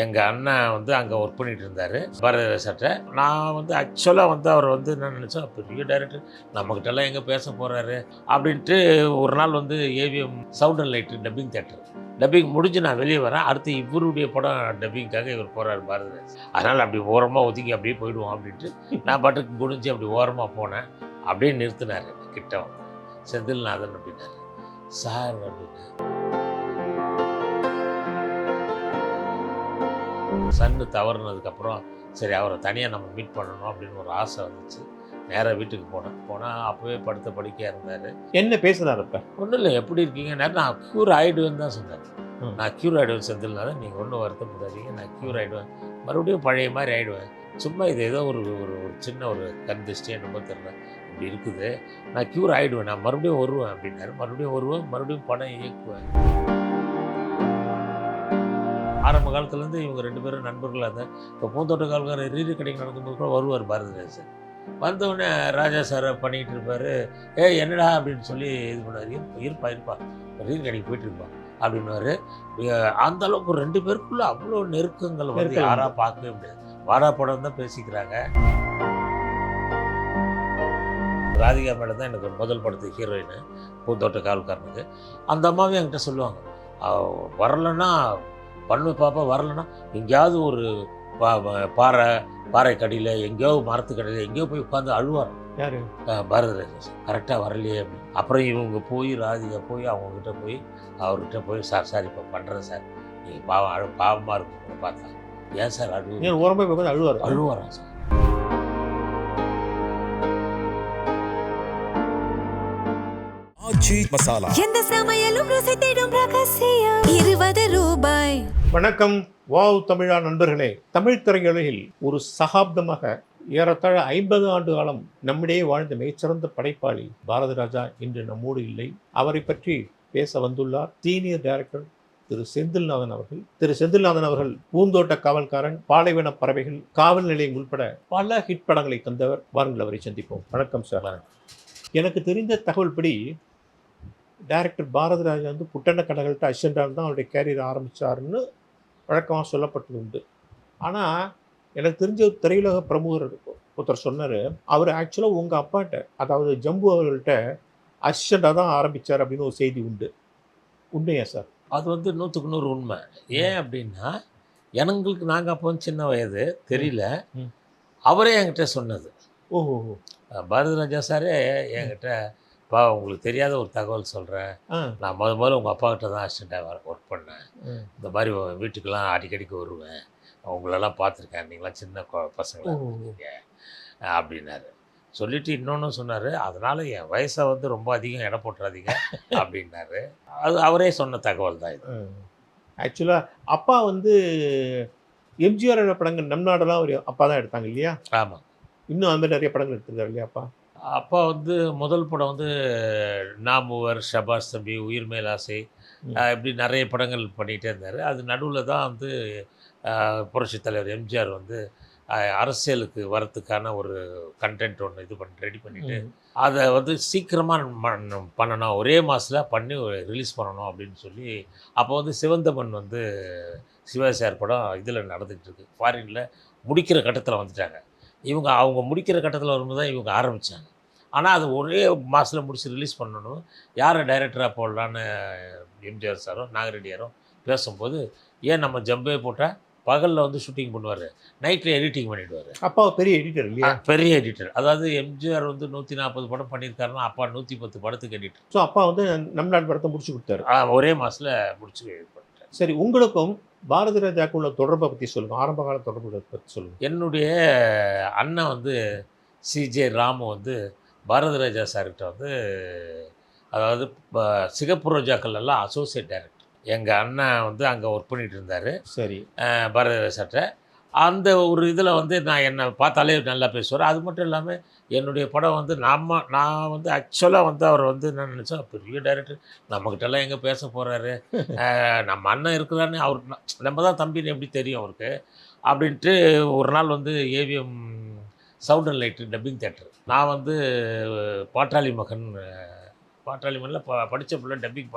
எங்கள் அண்ணன் வந்து அங்கே ஒர்க் பண்ணிகிட்டு இருந்தார் பாரதிய சட்டை. நான் வந்து ஆக்சுவலாக வந்து அவர் வந்து என்ன நினச்சேன், பெரிய டைரக்டர் நம்மக்கிட்டலாம் எங்கே பேச போகிறாரு அப்படின்ட்டு. ஒரு நாள் வந்து AVM sound and light dubbing theatre dubbing முடிஞ்சு நான் வெளியே வரேன். அடுத்து இவருடைய படம் டப்பிங்காக இவர் போகிறார் பாரதிராஜ். அதனால் அப்படி ஓரமாக ஒதுக்கி அப்படியே போயிடுவோம் அப்படின்ட்டு நான் பாட்டுக்கு குடிஞ்சு அப்படி ஓரமாக போனேன். அப்படியே நிறுத்தினார் கிட்ட வந்து, செந்தில்நாதன் அப்படின்னாரு. சார் அப்படின்னு சன்னு தவறுனதுக்கப்புறம் சரி அவரை தனியாக நம்ம மீட் பண்ணணும் அப்படின்னு ஒரு ஆசை வந்துச்சு. நேராக வீட்டுக்கு போனால் அப்போவே படுத்த படுக்கையாக இருந்தார். என்ன பேசுனார் இப்போ? ஒன்றும் இல்லை, எப்படி இருக்கீங்க, நான் க்யூர் ஆகிடுவேன்னு தான் சொன்னார். நான் க்யூர் ஆகிடுவேன் செந்தில்நாதன், நீங்கள் ஒன்றும் வருத்தப்படாதீங்க, நான் க்யூர் ஆகிடுவேன், மறுபடியும் பழைய மாதிரி ஆகிடுவேன். சும்மா இது ஏதோ ஒரு ஒரு ஒரு சின்ன ஒரு கண் திருஷ்டி என்னமோ தெரியல, இப்படி இருக்குது, நான் க்யூர் ஆகிடுவேன், நான் மறுபடியும் வருவேன் அப்படின்னாரு. மறுபடியும் வருவேன், மறுபடியும் படம் இயக்குவேன். ஆரம்ப காலத்துலேருந்து இவங்க 2 பேரும் நண்பர்களாக இருந்தால், இப்போ பூந்தோட்ட காலக்கார ரீதி கடைக்கு நடக்கும்போது கூட வருவார் பாரதிராஜ் சார். வந்தவுடனே ராஜா சாரை பண்ணிகிட்டு இருப்பார். என்னடா அப்படின்னு சொல்லி இது பண்ணுவார். இருப்பா ரீதி கடைக்கு போயிட்டு இருப்பான் அப்படின்னுவார். அந்த அளவுக்கு 2 பேருக்குள்ள அவ்வளோ நெருக்கங்கள் வந்து யாராக பார்க்கவே முடியாது. வாடா படம் தான் பேசிக்கிறாங்க. ராதிகா மேடம் தான் எனக்கு முதல் படத்து ஹீரோயின் பூந்தோட்ட காவல்காரனுக்கு. அந்த அம்மாவே என்கிட்ட சொல்லுவாங்க, வரலன்னா பண்ணு பாப்பா, வரலன்னா எங்கேயாவது ஒரு பாறை கடியில் எங்கேயோ மரத்துக்கடியில் எங்கேயோ போய் உட்காந்து அழுவார். யாரு? பாரதிராஜ் கரெக்டாக வரலையே அப்படின்னு. அப்புறம் இவங்க போய் ராதிகா போய் அவங்கக்கிட்ட போய் அவர்கிட்ட போய் சார் இப்போ பண்ணுறேன் சார், நீங்கள் பாவமாக இருக்கும் பார்த்தா. ஏன் சார் அழுவாராம் சார். மசாலா எந்த சமையலும் ருசி தேடும் ரகசியம் 20 ரூபாய். வணக்கம் வாவ் தமிழா நண்பர்களே. தமிழ் திரையுலகில் ஒரு சகாப்தமாக ஏறத்தாழ 50 ஆண்டு காலம் நம்மிடையே வாழ்ந்த மிகச்சிறந்த படைப்பாளி பாரதி ராஜா இன்று நம்மோடு இல்லை. அவரை பற்றி பேச வந்துள்ளார் சீனியர் டைரக்டர் திரு செந்தில்நாதன் அவர்கள். திரு செந்தில்நாதன் அவர்கள் பூந்தோட்ட காவல்காரன், பாலைவன பறவைகள், காவல் நிலையம் உட்பட பல ஹிட் படங்களை தந்தவர். வாருங்கள் அவரை சந்திப்போம். வணக்கம் சார். எனக்கு தெரிந்த தகவல் படி டைரக்டர் பாரதி ராஜா வந்து புட்டண்ண கடைகள்கிட்ட அசிஸ்டண்டாக தான் அவருடைய கேரியர் ஆரம்பித்தாருன்னு வழக்கமாக சொல்லப்பட்டது உண்டு. ஆனால் எனக்கு தெரிஞ்ச ஒரு திரையுலக பிரமுகர் ஒருத்தர் சொன்னார், அவர் ஆக்சுவலாக உங்கள் அப்பாட்ட, அதாவது ஜம்பு அவர்கள்ட்ட அசிஸ்டண்டாக தான் ஆரம்பித்தார் அப்படின்னு ஒரு செய்தி உண்டு. உண்மையா சார்? அது வந்து 100க்கு 100 உண்மை. ஏன் அப்படின்னா, எங்களுக்கு நாங்கள் அப்போ சின்ன வயது தெரியல, அவரே என்கிட்ட சொன்னது. ஓஹோ. பாரதி ராஜா சாரே என்கிட்ட, உங்களுக்கு தெரியாத ஒரு தகவல் சொல்கிறேன், நான் முதல்ல உங்கள் அப்பா கிட்ட தான் அசிஸ்டண்ட்டாக ஒர்க் பண்ணேன். இந்த மாதிரி வீட்டுக்கெல்லாம் அடிக்கடிக்கு வருவேன், உங்களெல்லாம் பார்த்துருக்கேன், நீங்களாம் சின்ன பசங்களாக இருந்தீங்க அப்படின்னாரு. சொல்லிவிட்டு இன்னொன்று சொன்னார், அதனால் என் வயசை வந்து ரொம்ப அதிகம் எடை போட்டுறாதீங்க அப்படின்னாரு. அது அவரே சொன்ன தகவல் தான் இது. ஆக்சுவலாக அப்பா வந்து எம்ஜிஆரோட படங்கள் நம் நாடெல்லாம் ஒரு அப்பா தான் எடுத்தாங்க இல்லையா? ஆமாம். இன்னும் அந்த மாதிரி நிறைய படங்கள் எடுத்துருக்காரு இல்லையா அப்பா? அப்பா வந்து முதல் படம் வந்து நாமுவர், ஷபாஸ் தம்பி, உயிர் மேல் ஆசை, இப்படி நிறைய படங்கள் பண்ணிகிட்டே இருந்தார். அது நடுவில் தான் வந்து புரட்சித் தலைவர் எம்ஜிஆர் வந்து அரசியலுக்கு வரத்துக்கான ஒரு கண்டென்ட் ஒன்று இது ரெடி பண்ணிவிட்டு அதை வந்து சீக்கிரமாக பண்ணணும், ஒரே மாதத்தில் பண்ணி ரிலீஸ் பண்ணணும் அப்படின்னு சொல்லி, அப்போ வந்து சிவந்தமன் வந்து சிவாசார் படம் இதில் நடந்துக்கிட்டு இருக்கு, ஃபாரினில் முடிக்கிற கட்டத்தில் வந்துட்டாங்க. அவங்க முடிக்கிற கட்டத்தில் வரும்போது தான் இவங்க ஆரம்பித்தாங்க. ஆனால் அது ஒரே மாதத்தில் முடிச்சு ரிலீஸ் பண்ணணும், யாரை டைரக்டராக போடலான்னு எம்ஜிஆர் சாரும் நாகரெட்டியாரும் பேசும்போது, ஏன் நம்ம ஜம்பே போட்டால் பகலில் வந்து ஷூட்டிங் பண்ணுவார், நைட்டில் எடிட்டிங் பண்ணிவிடுவார். அப்பா பெரிய எடிட்டர் இல்லையா? பெரிய எடிட்டர். அதாவது எம்ஜிஆர் வந்து 140 படம் பண்ணியிருக்காருன்னா அப்பா 110 படத்துக்கு எடிட்டர். ஸோ அப்பா வந்து நம் நாடு படத்தை முடிச்சு கொடுத்தாரு. ஒரே மாதத்தில் முடிச்சு பண்ணிட்டார். சரி, உங்களுக்கும் பாரதி ராஜாவுக்கு உள்ள தொடர்பை பற்றி சொல்லுங்கள், ஆரம்ப கால தொடர்பை பற்றி சொல்லுங்கள். என்னுடைய அண்ணன் வந்து சிஜே ராமு வந்து பாரதி ராஜா சார்கிட்ட வந்து, அதாவது சிகப்பு ரோஜாக்கள் எல்லாம் அசோசியேட் டைரக்டர். எங்கள் அண்ணன் வந்து அங்கே ஒர்க் பண்ணிகிட்டு இருந்தார். சரி. பாரதி ராஜா சார்கிட்ட அந்த ஒரு இதில் வந்து நான் என்னை பார்த்தாலே நல்லா பேசுவார். அது மட்டும் இல்லாமல் என்னுடைய படம் வந்து நான் வந்து ஆக்சுவலாக வந்து அவர் வந்து என்ன நினச்சேன், பெரிய டைரக்டர் நம்மக்கிட்டலாம் எங்கே பேச போகிறாரு, நம்ம அண்ணன் இருக்கிறான்னு அவருக்கு நம்ம தான் தம்பின்னு எப்படி தெரியும் அவருக்கு அப்படின்ட்டு. ஒரு நாள் வந்து AVM sound and light dubbing theatre, நான் வந்து பாட்டாளி மகனில் படித்த பிள்ளை டப்பிங்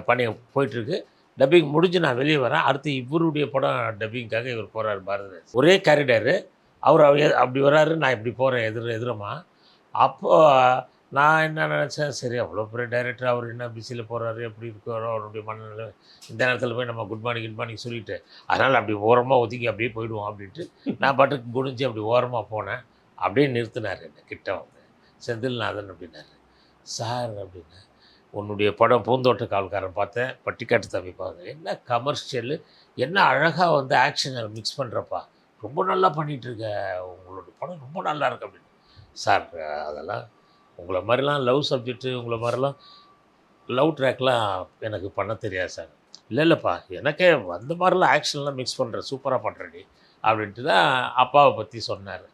பண்ணி போயிட்டுருக்கு. டப்பிங் முடிஞ்சு நான் வெளியே வரேன். அடுத்து இவருடைய படம் டப்பிங்காக இவர் போகிறார் பாரதிராஜ். ஒரே காரிடாரு. அவர் அப்படி வர்றாரு, நான் இப்படி போகிறேன் எதிரமா. அப்போது நான் என்ன நினச்சேன், சரி அவ்வளோ பெரிய டைரக்டர், அவர் என்ன பிஸியில் போகிறாரு, எப்படி இருக்காரோ அவருடைய மனநிலை, இந்த நேரத்தில் போய் நம்ம குட் மார்னிங் சொல்லிவிட்டு அதனால் அப்படி ஓரமாக ஒதுக்கி அப்படியே போயிடுவோம் அப்படின்ட்டு நான் பாட்டுக்கு குனிஞ்சு அப்படி ஓரமாக போனேன். அப்படியே நிறுத்தினார் என்னை கிட்ட வந்து, செந்தில்நாதன் அப்படின்னாரு. சார் அப்படின்னு, உன்னுடைய படம் பூந்தோட்ட காவல்காரன் பார்த்தேன், பட்டிக்காட்டு தம்பி பார்த்தேன், என்ன கமர்ஷியலு, என்ன அழகாக வந்து ஆக்ஷனை மிக்ஸ் பண்ணுறப்பா, ரொம்ப நல்லா பண்ணிகிட்ருக்க, உங்களோட படம் ரொம்ப நல்லா இருக்கு அப்படின்னு. சார் அதெல்லாம் உங்களை மாதிரிலாம் லவ் சப்ஜெக்ட்டு, உங்களை மாதிரிலாம் லவ் ட்ராக்லாம் எனக்கு பண்ண தெரியாது சார். இல்லைப்பா, எனக்கே அந்த மாதிரிலாம் ஆக்ஷன்லாம் மிக்ஸ் பண்ணுற, சூப்பராக பண்ணுறடி அப்படின்ட்டு தான் அப்பாவை பற்றி சொன்னார்.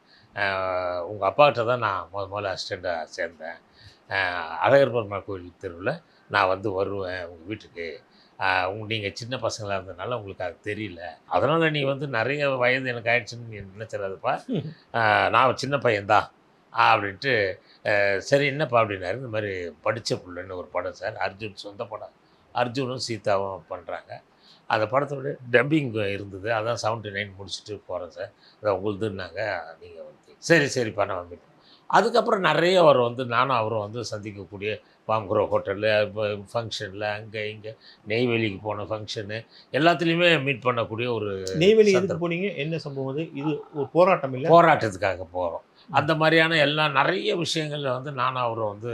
உங்கள் அப்பாக்கிட்ட தான் நான் முதல்ல அசிஸ்டண்ட்டாக சேர்ந்தேன். அழகர் பெருமாள் கோயில் தெருவில் நான் வந்து வருவேன் உங்கள் வீட்டுக்கு. நீங்கள் சின்ன பசங்களாக இருந்ததுனால உங்களுக்கு அது தெரியல, அதனால் நீ வந்து நிறைய வயது எனக்கு ஆயிடுச்சுன்னு நீ நினச்சிடாதப்பா, நான் சின்ன பையன்தான் அப்படின்ட்டு. சரி என்னப்பா அப்படின்னாரு. இந்த மாதிரி படித்த புள்ளன்னு ஒரு படம் சார், அர்ஜுன் சொந்த படம், அர்ஜுனும் சீதாவும் பண்ணுறாங்க. அந்த படத்தோட டப்பிங் இருந்தது, அதான் 79 முடிச்சுட்டு போகிறேன் சார், அதான் உங்களுதுன்னாங்க. நீங்கள் வந்து சரிப்பா நான் வந்துட்டேன். அதுக்கப்புறம் நிறைய அவர் வந்து நானும் அவரும் வந்து சந்திக்கக்கூடிய பாம்குரோ ஹோட்டலில், ஃபங்க்ஷனில், அங்கே இங்கே நெய்வேலிக்கு போன ஃபங்க்ஷனு எல்லாத்துலேயுமே மீட் பண்ணக்கூடிய ஒரு. நெய்வேலி எதுக்கு போனீங்க? என்ன சம்பவம் அது? இது ஒரு போராட்டம் இல்லை? போராட்டத்துக்காக போகிறோம். அந்த மாதிரியான நிறைய விஷயங்களில் வந்து நானும் அவரும் வந்து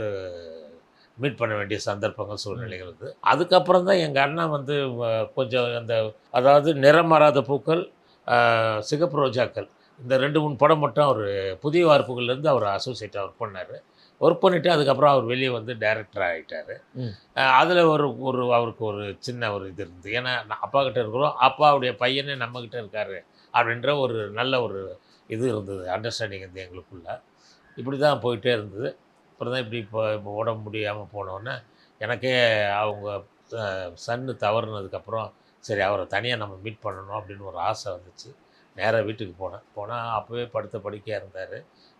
மீட் பண்ண வேண்டிய சந்தர்ப்பங்கள், சூழ்நிலைகள் இருக்குது. அதுக்கப்புறம் தான் எங்கள் அண்ணன் வந்து கொஞ்சம் அந்த, அதாவது நிறம் மாறாத பூக்கள், சிகப்பு ரோஜாக்கள், இந்த 2-3 படம் மட்டும் அவர் புதிய வார்ப்புகள்லேருந்து அவர் அசோசியேட்டாக ஒர்க் பண்ணார். ஒர்க் பண்ணிவிட்டு அதுக்கப்புறம் அவர் வெளியே வந்து டைரக்டர் ஆகிட்டார். அதில் அவருக்கு ஒரு சின்ன ஒரு இது இருந்தது. ஏன்னா அப்பா கிட்டே இருக்கிறோம், அப்பாவுடைய பையனே நம்மக்கிட்ட இருக்கார் அப்படின்ற ஒரு நல்ல ஒரு இது இருந்தது, அண்டர்ஸ்டாண்டிங் இருந்தது எங்களுக்குள்ள. இப்படி தான் போயிட்டே இருந்தது. அப்புறம் தான் இப்படி இப்போ உடம்பு முடியாமல் போனோன்னே எனக்கே அவங்க சன்னு தவறுனதுக்கப்புறம் சரி அவரை தனியாக நம்ம மீட் பண்ணணும் அப்படின்னு ஒரு ஆசை வந்துச்சு. நேராக வீட்டுக்கு போனால் அப்போவே படுத்த படுக்கையாக இருந்தார்.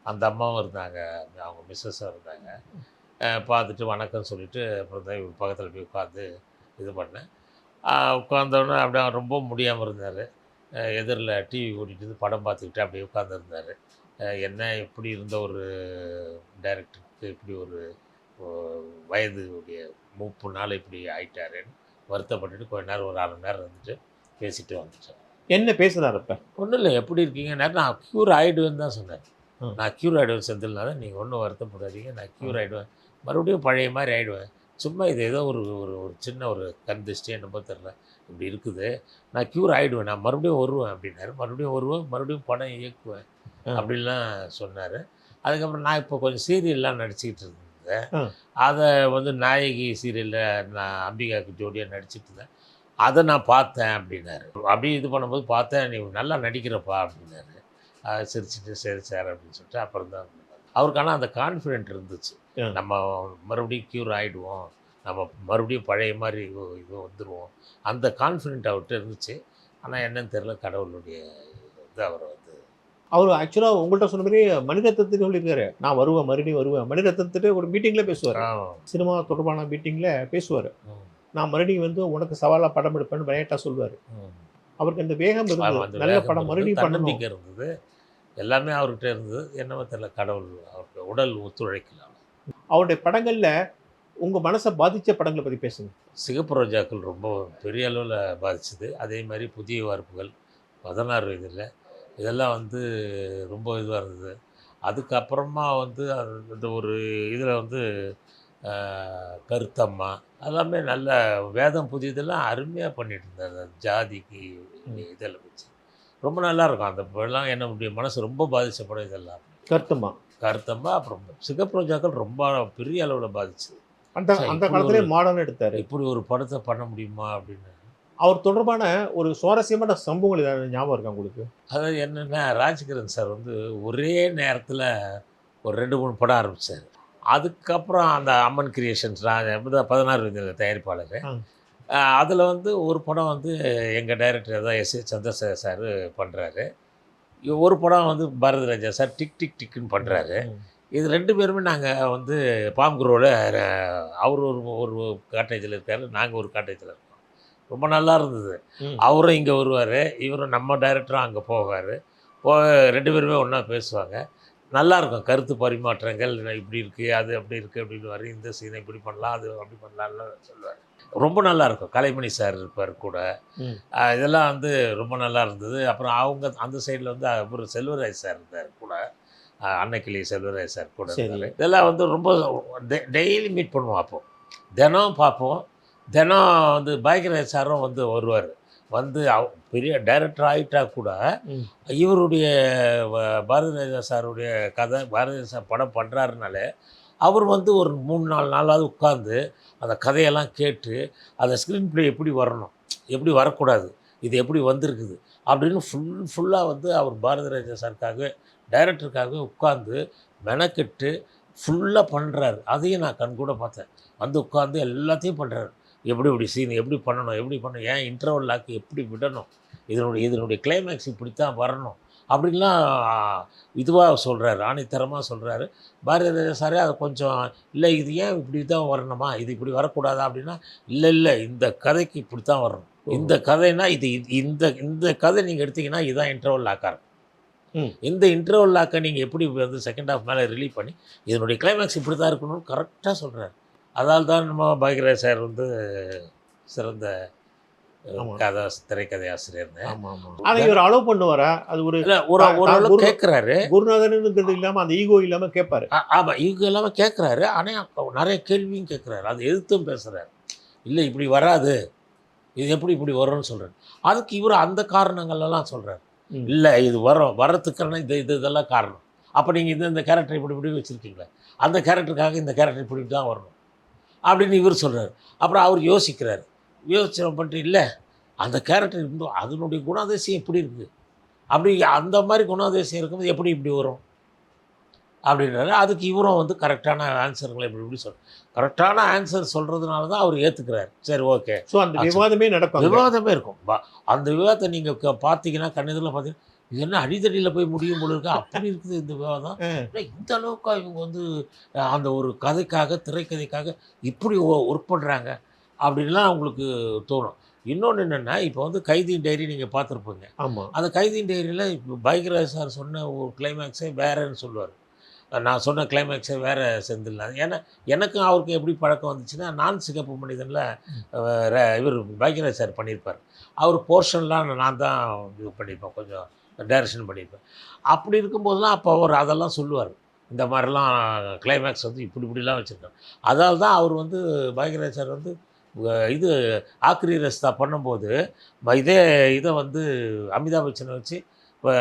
அந்த அம்மாவும் இருந்தாங்க, அவங்க மிஸ்ஸஸும் இருந்தாங்க. பார்த்துட்டு வணக்கம் சொல்லிவிட்டு அப்புறம் தான் இவர் பக்கத்தில் போய் உட்காந்து இது பண்ணேன். உட்காந்தோடனே அப்படியே ரொம்ப முடியாமல் இருந்தார். எதிரில் டிவி ஓடிட்டு படம் பார்த்துக்கிட்டு அப்படியே உட்காந்துருந்தார். என்ன இப்படி இருந்த ஒரு டைரக்டருக்கு இப்படி ஒரு வயதுடைய மூப்புனால இப்படி ஆயிட்டாருன்னு வருத்தப்பட்டுட்டு கொஞ்ச நேரம் ஒரு 1/2 மணி நேரம் இருந்துட்டு பேசிட்டு வந்துட்டேன். என்ன பேசுகிறார் அப்போ? ஒன்றும் இல்லை, எப்படி இருக்கீங்க, நான் க்யூர் ஆகிடுவேன்னு தான் சொன்னேன். நான் க்யூர் ஆகிடுவேன் செந்தில்நாதன், நீங்கள் ஒன்றும் வருத்தப்படாதீங்க, நான் க்யூர் ஆகிடுவேன், மறுபடியும் பழைய மாதிரி ஆகிடுவேன். சும்மா இது ஏதோ ஒரு ஒரு ஒரு சின்ன ஒரு கண் திருஷ்டி என்னமோ தெரில இப்படி இருக்குது, நான் க்யூர் ஆகிடுவேன், நான் மறுபடியும் வருவேன் அப்படின்னாரு. மறுபடியும் வருவேன், மறுபடியும் படம் இயக்குவேன் அப்படின்லாம் சொன்னார். அதுக்கப்புறம் நான் இப்போ கொஞ்சம் சீரியல்லாம் நடிச்சிக்கிட்டு இருந்தேன். அதை வந்து நாயகி சீரியலில் நான் அம்பிகாவுக்கு ஜோடியாக நடிச்சிட்டு இருந்தேன். அதை நான் பார்த்தேன் அப்படின்னாரு. அப்படியே இது பண்ணும்போது பார்த்தேன், நீ நல்லா நடிக்கிறப்பா அப்படின்னாரு. சிரிச்சுட்டு சரி சார் அப்படின்னு சொல்லிட்டு அப்புறம் தான் அவருக்கான அந்த கான்ஃபிடென்ட் இருந்துச்சு, நம்ம மறுபடியும் க்யூர் ஆகிடுவோம், நம்ம மறுபடியும் பழைய மாதிரி இது வந்துடுவோம், அந்த கான்ஃபிடென்ட் அவர்கிட்ட இருந்துச்சு. ஆனால் என்னன்னு தெரியல, கடவுளுடைய இது அவரை வந்து. அவர் ஆக்சுவலாக உங்கள்கிட்ட சொன்ன மாதிரி மணிரத்னத்துக்கு சொல்லியிருக்காரு, நான் வருவேன் மறுபடியும் வருவேன். மணிரத்னத்துட்டு ஒரு மீட்டிங்கில் பேசுவார், சினிமா தொடர்பான மீட்டிங்கில் பேசுவார். நான் மறுபடியும் வந்து உனக்கு சவாலாக படம் எடுப்பேன்னு விளையாட்டாக சொல்லுவார். அவருக்கு அந்த வேகம் இருந்தது, நல்ல படம் மறுபடியும் தன்னம்பிக்கை இருந்தது, எல்லாமே அவர்கிட்ட இருந்தது. என்னவோ தெரியல, கடவுள் அவருக்கு உடல் ஒத்துழைக்கலாம். அவருடைய படங்களில் உங்கள் மனசை பாதித்த படங்களை பற்றி பேசுங்க. சிகப்பு ரோஜாக்கள் ரொம்ப பெரிய அளவில் பாதிச்சது. அதே மாதிரி புதிய வார்ப்புகள், 16 வயதில், இதெல்லாம் வந்து ரொம்ப இதுவாக இருந்தது. அதுக்கப்புறமா வந்து அந்த ஒரு இதில் வந்து கருத்தம்மா எல்லாமே நல்ல, வேதம் புதியதெல்லாம் அருமையாக பண்ணிட்டு இருந்தார். ஜாதிக்கு இதெல்லாம் வச்சு ரொம்ப நல்லாயிருக்கும். அந்த படம்லாம் என்னுடைய மனசு ரொம்ப பாதித்த படம் இதெல்லாம். கருத்தம்மா அப்புறம் சிகப்பு ரோஜாக்கள் ரொம்ப பெரிய அளவில் பாதிச்சது. அந்த காலத்திலே மாடர்ன் எடுத்தார். இப்படி ஒரு படத்தை பண்ண முடியுமா அப்படின்னு. அவர் தொடர்பான ஒரு சுவாரஸ்யமான சம்பவங்கள் ஏதாவது ஞாபகம் இருக்கா உங்களுக்கு? அதாவது என்னென்னா, ராஜ்கிரண் சார் வந்து ஒரே நேரத்தில் ஒரு 2-3 படம் ஆரம்பித்தார். அதுக்கப்புறம் அந்த அம்மன் கிரியேஷன்ஸ் 16 வயதில் தயாரிப்பாளர், அதில் வந்து ஒரு படம் வந்து எங்கள் டைரக்டர் தான் எஸ்.ஏ. சந்திரசேகர் சார் பண்ணுறாரு. ஒரு படம் வந்து பாரதிராஜா சார் டிக் டிக் டிக்குன்னு பண்ணுறாரு. இது 2 பேருமே நாங்கள் வந்து பாம்குரோவில், அவர் ஒரு காட்டேஜில் இருக்கார், நாங்கள் ஒரு காட்டேஜில் இருக்கோம். ரொம்ப நல்லா இருந்தது. ம். அவரும் இங்கே வருவார், இவரும் நம்ம டைரக்டரும் அங்கே போவார். 2 பேருமே ஒன்றா பேசுவாங்க. நல்லாயிருக்கும் கருத்து பரிமாற்றங்கள். இப்படி இருக்குது, அது அப்படி இருக்குது அப்படின்னுவாரு. இந்த சீனை இப்படி பண்ணலாம், அது அப்படி பண்ணலாம்லாம் சொல்லுவார். ரொம்ப நல்லாயிருக்கும். கலைமணி சார் இருப்பார் கூட. ம். இதெல்லாம் வந்து ரொம்ப நல்லா இருந்தது. அப்புறம் அவங்க அந்த சைடில் வந்து அப்புறம் செல்வராஜ் சார் இருந்தார் கூட. அன்னைக்கிளி செல்வராஜ் சார் கூட சரி. இருந்தார். இதெல்லாம் வந்து ரொம்ப டெய்லி மீட் பண்ணுவோம். அப்போது தினம் பார்ப்போம். தினம் வந்து பாக்யராஜ் சாரும் வந்து வருவார். வந்து பெரிய டைரக்டர் ஆகிட்டா கூட ம். இவருடைய பாரதி ராஜா சாருடைய கதை, பாரதி ராஜா சார் படம் பண்ணுறாருனாலே அவர் வந்து ஒரு 3-4 நாளாவது உட்காந்து அந்த கதையெல்லாம் கேட்டு அந்த ஸ்க்ரீன் ப்ளே எப்படி வரணும், எப்படி வரக்கூடாது, இது எப்படி வந்திருக்குது அப்படின்னு ஃபுல்லாக வந்து அவர் பாரதி ராஜா சாருக்காகவே டைரக்டருக்காகவே உட்காந்து மெனக்கெட்டு ஃபுல்லாக பண்ணுறாரு. அதையும் நான் கண்கூட பார்த்தேன். வந்து உட்காந்து எல்லாத்தையும் பண்ணுறாரு. எப்படி சீன் எப்படி பண்ணணும், ஏன் இன்டர்வல் லாக்கு எப்படி விடணும், இதனுடைய கிளைமேக்ஸ் இப்படித்தான் வரணும் அப்படின்லாம் இதுவாக சொல்கிறாரு, ஆணித்தரமாக சொல்கிறாரு. பாரதி ராஜா சாரே அதை கொஞ்சம் இல்லை இது ஏன் இப்படி தான் வரணுமா, இது இப்படி வரக்கூடாதா அப்படின்னா, இல்லை இந்த கதைக்கு இப்படி தான் வரணும். இந்த கதைனா இந்த கதை நீங்கள் எடுத்தீங்கன்னா இதுதான் இன்டர்வல் லாக்காக இருக்கும். இந்த இன்டர்வல் லாக்கை நீங்கள் எப்படி வந்து செகண்ட் ஹாஃப் மேலே ரிலீவ் பண்ணி இதனுடைய கிளைமேக்ஸ் இப்படி தான் இருக்கணும்னு கரெக்டாக சொல்கிறாரு. அதால் தான் நம்ம பாக்யராஜ் சார் வந்து சிறந்த திரைக்கதை ஆசிரியர்னு. அதை இவர் அலோவ் பண்ணுவாரா? அது ஒரு ஓரளவு கேட்குறாரு. குருநாதனுங்கிறது இல்லாமல் அந்த ஈகோ இல்லாமல் கேட்பாரு. ஆமாம், ஈகோ இல்லாமல் கேட்குறாரு. ஆனால் நிறைய கேள்வியும் கேட்குறாரு. அது எதிர்த்தும் பேசுகிறாரு. இல்லை இப்படி வராது, இது எப்படி இப்படி வரும்னு சொல்கிறார். அதுக்கு இவர் அந்த காரணங்கள்லாம் சொல்கிறார். இல்லை இது வரத்துக்கான இதெல்லாம் காரணம். அப்போ நீங்கள் இந்த கேரக்டர் இப்படி வச்சுருக்கீங்களே, அந்த கேரக்டருக்காக இந்த கேரக்டர் இப்படி தான் வரணும் அப்படின்னு இவர் சொல்கிறார். அப்புறம் அவர் யோசிக்கிறார். யோசனை பண்ணிட்டு இல்லை அந்த கேரக்டர் இருந்தோம் அதனுடைய குணாதிசயம் இப்படி இருக்குது, அப்படி அந்த மாதிரி குணாதிசயம் இருக்கும்போது எப்படி இப்படி வரும் அப்படின்றாரு. அதுக்கு இவரும் வந்து கரெக்டான ஆன்சருங்களை இப்படி கரெக்டான ஆன்சர் சொல்கிறதுனால தான் அவர் ஏற்றுக்கிறார். சரி ஓகே. ஸோ அந்த விவாதமே நடக்கும். விவாதமே இருக்கும். அந்த விவாதத்தை நீங்கள் பார்த்தீங்கன்னா கண்ணதில் பார்த்தீங்கன்னா இது என்ன அடித்தடியில் போய் முடியும் போல இருக்கா, அப்படி இருக்குது இந்த விவாதம். இந்த அளவுக்கு இவங்க வந்து அந்த ஒரு கதைக்காக, திரைக்கதைக்காக இப்படி ஒர்க் பண்ணுறாங்க அப்படின்லாம் அவங்களுக்கு தோணும். இன்னொன்று என்னென்னா, இப்போ வந்து கைதியின் டைரி நீங்கள் பார்த்துருப்பீங்க. ஆமாம். அந்த கைதியின் டைரியில் இப்போ பாக்யராஜ் சார் சொன்ன ஒரு கிளைமேக்ஸே வேறேன்னு சொல்லுவார். நான் சொன்ன கிளைமேக்ஸே வேறு செந்தில். ஏன்னா எனக்கும் அவருக்கும் எப்படி பழக்கம் வந்துச்சுன்னா, நான் சிகப்பு மனிதனில் இவர் பாக்யராஜ் சார் பண்ணியிருப்பார். அவர் போர்ஷன்லாம் நான் தான் இது பண்ணியிருப்பேன், கொஞ்சம் டைரக்ஷன் பண்ணியிருப்பேன். அப்படி இருக்கும்போதெல்லாம் அப்போ அவர் அதெல்லாம் சொல்லுவார். இந்த மாதிரிலாம் கிளைமேக்ஸ் வந்து இப்படிலாம் வச்சுருக்காங்க. அதால் தான் அவர் வந்து பாக்யராஜ் சார் வந்து இது ஆக்ரி ரஸ்தா பண்ணும்போது இதை வந்து அமிதாப் பச்சனை வச்சு இப்போ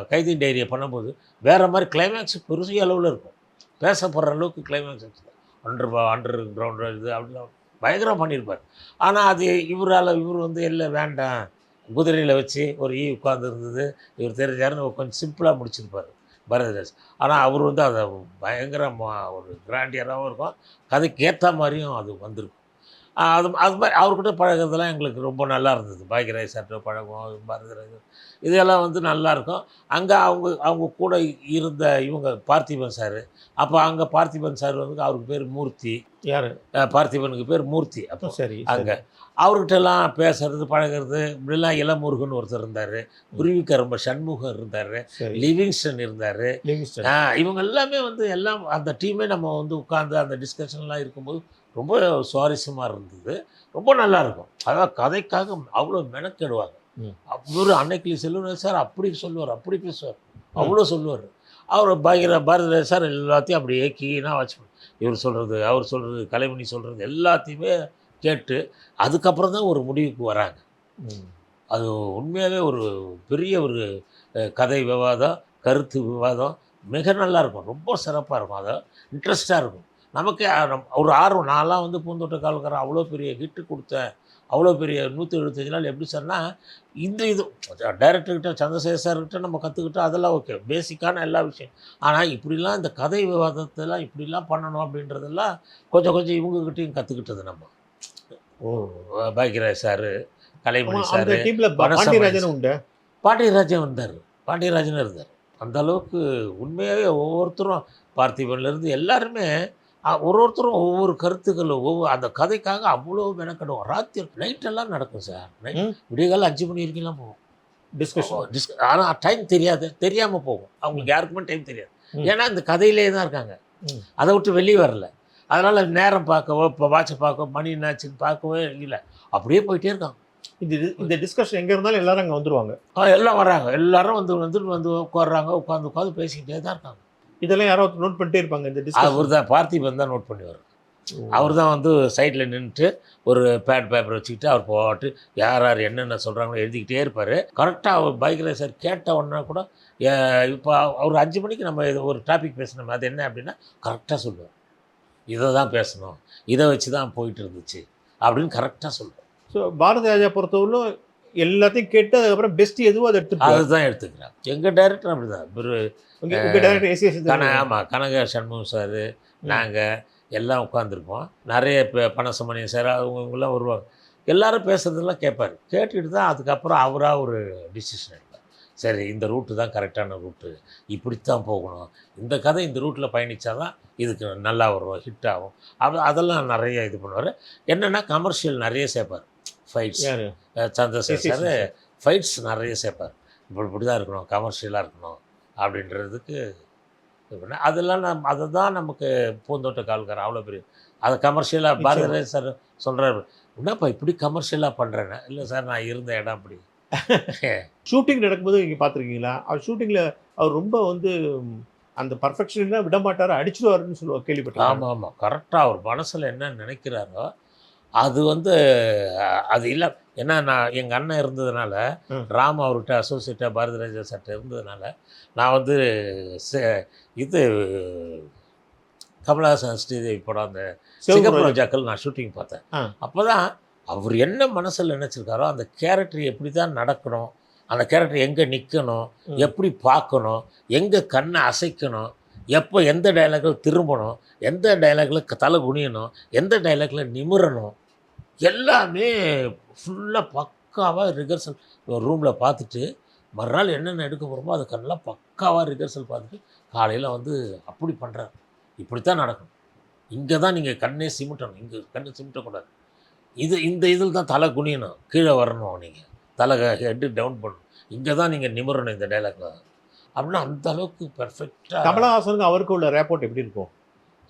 கைதியின் டைரியை பண்ணும்போது வேறு மாதிரி கிளைமேக்ஸ் பெருசிய அளவில் இருக்கும். பேசப்படுற அளவுக்கு கிளைமேக்ஸ் வச்சு அண்டர் கிரவுண்ட் இது அப்படிலாம் பயங்கரம் பண்ணியிருப்பார். ஆனால் அது இவர் வந்து இல்லை வேண்டாம், குதிரையில் வச்சு ஒரு உட்கார்ந்து இருந்தது, இவர் தெரிஞ்சாருன்னு கொஞ்சம் சிம்பிளாக முடிச்சிருப்பார் பாரதிராஜ். ஆனால் அவர் வந்து அதை பயங்கரமாக ஒரு கிராண்டியராகவும் இருக்கும், கதைக்கு ஏற்ற மாதிரியும் அது வந்திருக்கும். அது மாதிரி அவர்கிட்ட பழகிறதுலாம் எங்களுக்கு ரொம்ப நல்லா இருந்தது. பாக்யராஜ் சார்கிட்ட பழகுவோம், பாரதிராஜ் இதெல்லாம் வந்து நல்லாயிருக்கும். அங்கே அவங்க கூட இருந்த இவங்க பார்த்திபன் சார். அப்போ அங்கே பார்த்திபன் சார் வந்து அவருக்கு பேர் மூர்த்தி. யார்? பார்த்திபனுக்கு பேர் மூர்த்தி. அப்போ சரி. அங்கே அவர்கிட்டலாம் பேசுறது பழகிறது இப்படிலாம் இளமுருகன் ஒருத்தர் இருந்தார், குருவிக்கரம்ப சண்முகம் இருந்தார், லிவிங்ஸ்டன் இருந்தார். இவங்க எல்லாமே வந்து எல்லாம் அந்த டீமே நம்ம வந்து உட்காந்து அந்த டிஸ்கஷன்லாம் இருக்கும்போது ரொம்ப சுவாரஸ்யமாக இருந்தது. ரொம்ப நல்லாயிருக்கும். அதாவது கதைக்காக அவ்வளோ மெனக்கெடுவாங்க. அவர் அன்னைக்கிளி செல்வராஜ் சார் அப்படி சொல்லுவார், அப்படி பேசுவார், அவ்வளோ சொல்லுவார். அவர் பாரதிராஜ் சார் எல்லாத்தையும் அப்படி ஏக்கினா வச்சு இவர் சொல்கிறது, அவர் சொல்கிறது, கலைமணி சொல்கிறது எல்லாத்தையுமே கேட்டு அதுக்கப்புறம் தான் ஒரு முடிவுக்கு வராங்க. அது உண்மையாகவே ஒரு பெரிய ஒரு கதை விவாதம், கருத்து விவாதம் மிக நல்லாயிருக்கும். ரொம்ப சிறப்பாக இருக்கும். அதை இன்ட்ரெஸ்டாக இருக்கும். நமக்கு ஒரு ஆர்வம். நான்லாம் வந்து பூந்தோட்ட காவல்காரன் அவ்வளோ பெரிய ஹிட்டு கொடுத்தேன், அவ்வளோ பெரிய 175 நாள் எப்படி சொன்னால் இது டைரக்டர்கிட்ட சந்திரசேகர் சார்கிட்ட நம்ம கற்றுக்கிட்டோம், அதெல்லாம் ஓகே பேசிக்கான எல்லா விஷயம். ஆனால் இப்படிலாம் இந்த கதை விவாதத்தெல்லாம் இப்படிலாம் பண்ணணும் அப்படின்றதெல்லாம் கொஞ்சம் இவங்ககிட்டையும் கற்றுக்கிட்டது நம்ம. பாக்யராஜ் சார், கலைமணி சார், பாண்டியராஜன் வந்தார், பாண்டியராஜன் இருந்தார். அந்த அளவுக்கு உண்மையாகவே ஒவ்வொருத்தரும் பார்த்திபன்லேருந்து எல்லாருமே ஒருத்தரும் ஒவ்வொரு கருத்துக்களும் அந்த கதைக்காக அவ்வளோ மெனக்கடுவோம். ராத்திரி நைட்டெல்லாம் நடக்கும் சார். விடியகாலம் 5 மணி வரைக்கும்லாம் போகும் டிஸ்கஷன். ஆனால் டைம் தெரியாமல் போகும். அவங்களுக்கு யாருக்குமே டைம் தெரியாது. ஏன்னா இந்த கதையிலே தான் இருக்காங்க, அதை விட்டு வெளியே வரல. அதனால் நேரம் பார்க்கவோ இப்போ வாட்சை பார்க்கவோ மணி என்னாச்சுன்னு பார்க்கவோ இல்லை, அப்படியே போயிட்டே இருக்காங்க. இந்த டிஸ்கஷன் எங்கே இருந்தாலும் எல்லாரும் அங்கே வந்துருவாங்க. எல்லாம் வராங்க, எல்லாரும் வந்து உட்காடுறாங்க, உட்காந்து பேசிக்கிட்டே தான் இருக்காங்க. இதெல்லாம் யாரோ நோட் பண்ணிட்டே இருப்பாங்க. இந்த டிஸ்கஷன் அவர் தான் பார்த்திபன் தான் நோட் பண்ணுவார். அவர் தான் வந்து சைடில் நின்றுட்டு ஒரு பேப்பர் வச்சுக்கிட்டு அவர் போட்டு யார் யார் என்னென்ன சொல்கிறாங்களோ எழுதிக்கிட்டே இருப்பார். கரெக்டாக அவர் பைக் ரேசர் கேட்ட உடனே கூட இப்போ அவர் 5 மணிக்கு நம்ம இது ஒரு டாபிக் பேசணும், அது என்ன அப்படின்னா கரெக்டாக சொல்லுவார். இதை தான் பேசணும், இதை வச்சு தான் போயிட்டு இருந்துச்சு அப்படின்னு கரெக்டாக சொல்லுவார். ஸோ பாரதி ராஜா பொறுத்தவரையிலும் எல்லாத்தையும் கேட்டு அதுக்கப்புறம் பெஸ்ட் எதுவோ அதை அதுதான் எடுத்துக்கிறாங்க. எங்கள் டைரக்டர் அப்படி தான். உங்கள் டைரக்டர் எஸ் ஆமாம், கனக சண்முகம் சார், நாங்கள் எல்லாம் உட்காந்துருப்போம். நிறைய பனசுமணியம் சார் அவங்கெல்லாம் வருவாங்க. எல்லாரும் பேசுறதெல்லாம் கேட்பார். கேட்டுக்கிட்டு தான் அதுக்கப்புறம் அவராக ஒரு டிசிஷன் எடுப்பார். சரி, இந்த ரூட்டு தான் கரெக்டான ரூட்டு, இப்படித்தான் போகணும், இந்த கதை இந்த ரூட்டில் பயணித்தா தான் இதுக்கு நல்லா வரும், ஹிட் ஆகும். அதெல்லாம் நிறைய இது பண்ணுவார். என்னென்னா கமர்ஷியல் நிறைய சேர்ப்பார். ஃபைட்ஸ் சந்திரசேகர் சார் ஃபைட்ஸ் நிறைய சேர்ப்பார். இப்படி தான் இருக்கணும், கமர்ஷியலாக இருக்கணும் அப்படின்றதுக்கு இது பண்ண. அதெல்லாம் அதை தான் நமக்கு பூந்தோட்ட கால்காரன் அவ்வளோ பெரிய அதை கமர்ஷியலாக பாரதி சார் சொல்கிறார். என்னப்பா இப்படி கமர்ஷியலாக பண்ணுறேன்னா, இல்லை சார் நான் இருந்த இடம் அப்படி. ஷூட்டிங் நடக்கும்போது நீங்கள் பார்த்துருக்கீங்களா? அவர் ஷூட்டிங்கில் அவர் ரொம்ப வந்து அந்த பர்ஃபெக்ஷன்லாம் விட மாட்டார், அடிச்சுடுவாருன்னு சொல்லுவார், கேள்விப்பட்டேன். ஆமாம் ஆமாம், கரெக்டாக அவர் மனசில் என்ன நினைக்கிறாரோ அது வந்து அது இல்லை. ஏன்னா நான் எங்கள் அண்ணன் இருந்ததுனால, ராம் அவர்கிட்ட அசோசியேட்டாக பாரதி ராஜா சார்ட்ட இருந்ததுனால, நான் வந்து இது கமலஹாசன் ஸ்ரீதேவி படம் அந்த சிங்கப்பூர் ரோஜாக்கள் நான் ஷூட்டிங் பார்த்தேன். அப்போ தான் அவர் என்ன மனசில் நினச்சிருக்காரோ அந்த கேரக்டர் எப்படி தான் நடக்கணும், அந்த கேரக்டர் எங்கே நிற்கணும், எப்படி பார்க்கணும், எங்கே கண்ணை அசைக்கணும், எப்போ எந்த டைலாகில் திரும்பணும், எந்த டைலாகில் தலை குனியணும், எந்த டைலாகில் நிமிரணும், எல்லாமே ஃபுல்லாக பக்காவாக ரிஹர்சல் ரூமில் பார்த்துட்டு மறுநாள் என்னென்ன எடுக்க போகிறோமோ அதுக்கெல்லாம் பக்காவாக ரிஹர்சல் பார்த்துட்டு காலையில் வந்து அப்படி பண்ணுறாரு. இப்படித்தான் நடக்கணும், இங்கே தான் நீங்கள் கண்ணே சிமிட்டணும், இங்கே கண்ணை சிமிட்டக்கூடாது, இந்த இதில் தான் தலை குனியணும், கீழே வரணும், நீங்கள் தலை ஹெட்டு டவுன் பண்ணணும், இங்கே தான் நீங்கள் நிமிரணும் இந்த டைலாக்ல அப்படின்னா அந்த அளவுக்கு பெர்ஃபெக்டாக. கமலஹாசனுக்கு அவருக்கு உள்ள ரேப்போர்ட் எப்படி இருக்கும்?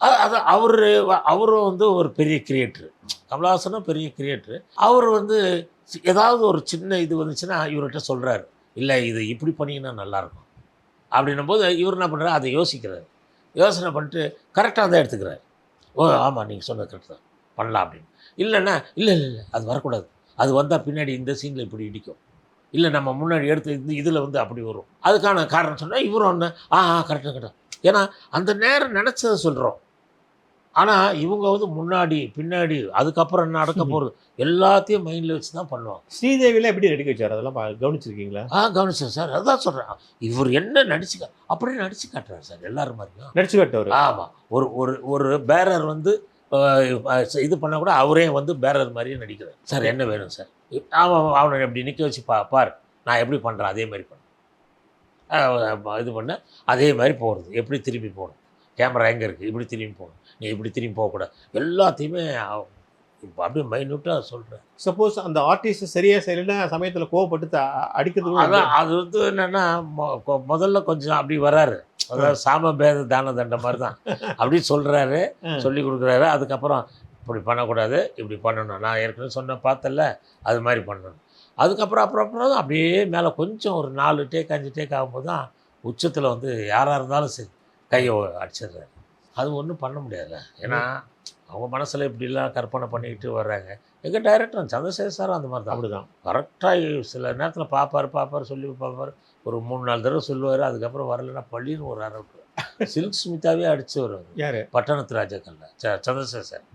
அது அவரும் வந்து ஒரு பெரிய கிரியேட்டரு. கமலஹாசனும் பெரிய கிரியேட்டரு. அவர் வந்து ஏதாவது ஒரு சின்ன இது வந்துச்சுன்னா இவர்கிட்ட சொல்கிறாரு, இல்லை இது இப்படி பண்ணிங்கன்னா நல்லாயிருக்கும் அப்படின்னும் போது இவர் என்ன பண்ணுறாரு, அதை யோசிக்கிறார். யோசனை பண்ணிட்டு கரெக்டாக தான் எடுத்துக்கிறார். ஓ ஆமாம், நீங்கள் சொன்னது கரெக்ட் தான், பண்ணலாம் அப்படின்னு. இல்லைன்னா இல்லை அது வரக்கூடாது, அது வந்தால் பின்னாடி இந்த சீனில் இப்படி இடிக்கும், இல்லை நம்ம முன்னாடி எடுத்து இதில் வந்து அப்படி வரும், அதுக்கான காரணம் சொன்னால் இவரும் ஒன்று கரெக்டாக. ஏன்னா அந்த நேரம் நினச்சதை சொல்கிறோம், ஆனால் இவங்க வந்து முன்னாடி பின்னாடி அதுக்கப்புறம் என்ன நடக்க போகிறது எல்லாத்தையும் மைண்டில் வச்சு தான் பண்ணுவாங்க. ஸ்ரீதேவியில் எப்படி நடிக்க வச்சார் அதெல்லாம் கவனிச்சிருக்கீங்களா? கவனிச்சேன் சார். அதுதான் சொல்கிறேன், இவர் என்ன அப்படியே நடிச்சு காட்டுறாரு சார், எல்லாரும் மாதிரியும் நடிச்சு காட்டுவார். ஆமாம், ஒரு பேரர் வந்து இது பண்ணால் கூட அவரே வந்து பேரர் மாதிரியே நடிக்கிறார். சார் என்ன வேணும் சார், அவனை எப்படி நிற்க வச்சு பார், நான் எப்படி பண்ணுறேன் அதே மாதிரி பண்ணேன், இது பண்ண அதே மாதிரி போகிறது, எப்படி திரும்பி போகணும், கேமரா எங்கே இருக்குது, இப்படி திரும்பி போகணும், நீ இப்படி திரும்பி போகக்கூடாது, எல்லாத்தையுமே இப்போ அப்படியே மைன்யூட்டாக சொல்கிறேன். சப்போஸ் அந்த ஆர்டிஸ்ட் சரியாக செய்யலைன்னா சமயத்தில் கோவப்பட்டு அடிக்கிறது. அதான் அது வந்து என்னென்னா முதல்ல கொஞ்சம் அப்படி வராரு, அதாவது சாம பேத தான தண்ட மாதிரி தான் அப்படி சொல்கிறாரு, சொல்லி கொடுக்குறாரு. அதுக்கப்புறம் இப்படி பண்ணக்கூடாது, இப்படி பண்ணணும், நான் ஏற்கனவே சொன்ன பார்த்தல அது மாதிரி பண்ணணும். அதுக்கப்புறம் அப்புறம் அப்படியே மேலே கொஞ்சம் ஒரு 4 டேக் 5 டேக் ஆகும்போது தான் உச்சத்தில் வந்து யாராக இருந்தாலும் சரி கையை அடிச்சிடுறாரு. அது ஒன்றும் பண்ண முடியாது, ஏன்னா அவங்க மனசில் இப்படிலாம் கற்பனை பண்ணிக்கிட்டு வர்றாங்க. எங்கள் டைரக்டர் சந்திரசேகர் சாரும் அந்த மாதிரி தான், அப்படி தான் கரெக்டாக சில நேரத்தில் பார்ப்பார் சொல்லி பார்ப்பார், ஒரு 3-4 தடவை சொல்லுவார். அதுக்கப்புறம் வரலைன்னா பள்ளின்னு ஒரு அரை சில்க் சுமிதாவே அடித்து வருவார். யார்? பட்டணத்து ராஜாக்கல்ல சந்திரசேகர் சார்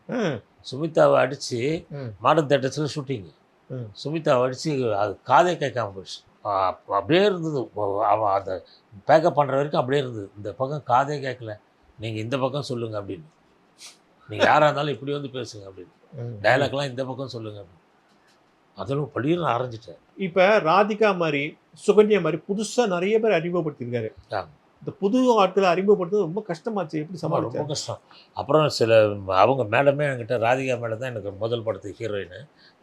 சுமிதாவை அடித்து மாடர்ன் தேட்டர்ஸில் ஷூட்டிங்கு, சுமிதாவை அடித்து அது காதே கேட்காம போயிடுச்சு. அப்படியே இருந்தது, அவன் அதை பேக்கப் பண்ணுற வரைக்கும் அப்படியே இருந்தது. இந்த பக்கம் காதே கேட்கல, நீங்கள் இந்த பக்கம் சொல்லுங்கள் அப்படின்னு, நீங்கள் யாராக இருந்தாலும் இப்படி வந்து பேசுங்க அப்படின்னு, டைலாக்லாம் இந்த பக்கம் சொல்லுங்கள் அப்படின்னு. அதெல்லாம் பள்ளியில் ஆரம்பிச்சிட்டேன். இப்போ ராதிகா மாதிரி சுகன்யா மாதிரி புதுசாக நிறைய பேர் அறிமுகப்படுத்தியிருக்காரு. இந்த புது ஆட்களை அறிமுகப்படுத்துறது ரொம்ப கஷ்டமாச்சு. எப்படி ரொம்ப சமாளிச்சாரு? கஷ்டம். அப்புறம் அவங்க மேடமே என்கிட்ட ராதிகா மேடம் தான் எனக்கு முதல் படத்துக்கு ஹீரோயின்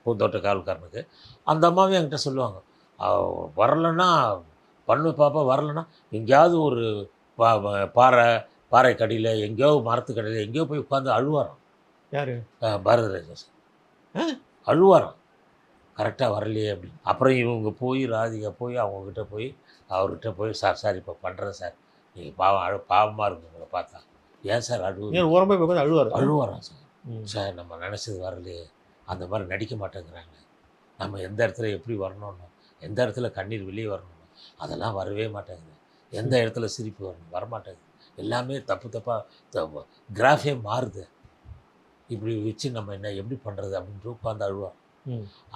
பூந்தோட்ட காவல்காரனுக்கு. அந்த அம்மாவே என்கிட்ட சொல்லுவாங்க, வரலன்னா பண்ணு பாப்பா வரலன்னா எங்கேயாவது ஒரு பாறை பாறைக்கடியில் எங்கேயோ மரத்துக்கடியில் எங்கேயோ போய் உட்காந்து அழுவாராம். யாரு? பாரதிராஜா சார் அழுவாராம், கரெக்டாக வரலையே அப்படின்னு. அப்புறம் இவங்க போய் ராதிகா போய் அவங்கக்கிட்ட போய் அவர்கிட்ட போய் சார் இப்போ பண்ணுறேன் சார், நீங்கள் பாவமாக இருக்கும் உங்களை பார்த்தா, ஏன் சார் ஏன் ஓரமா போய் உட்காந்து அழுவாரு? அழுவாராம் சார். சார் நம்ம நினச்சது வரலையே, அந்த மாதிரி நடிக்க மாட்டேங்கிறாங்க, நம்ம எந்த இடத்துல எப்படி வரணும்னு, எந்த இடத்துல கண்ணீர் வெளியே வரணும் அதெல்லாம் வரவே மாட்டேங்குது, எந்த இடத்துல சிரிப்பு வரணும் வரமாட்டேங்குது, எல்லாமே தப்பாக கிராஃபே மாறுது, இப்படி வச்சு நம்ம என்ன எப்படி பண்ணுறது அப்படின்ட்டு உட்காந்து அழுவார்.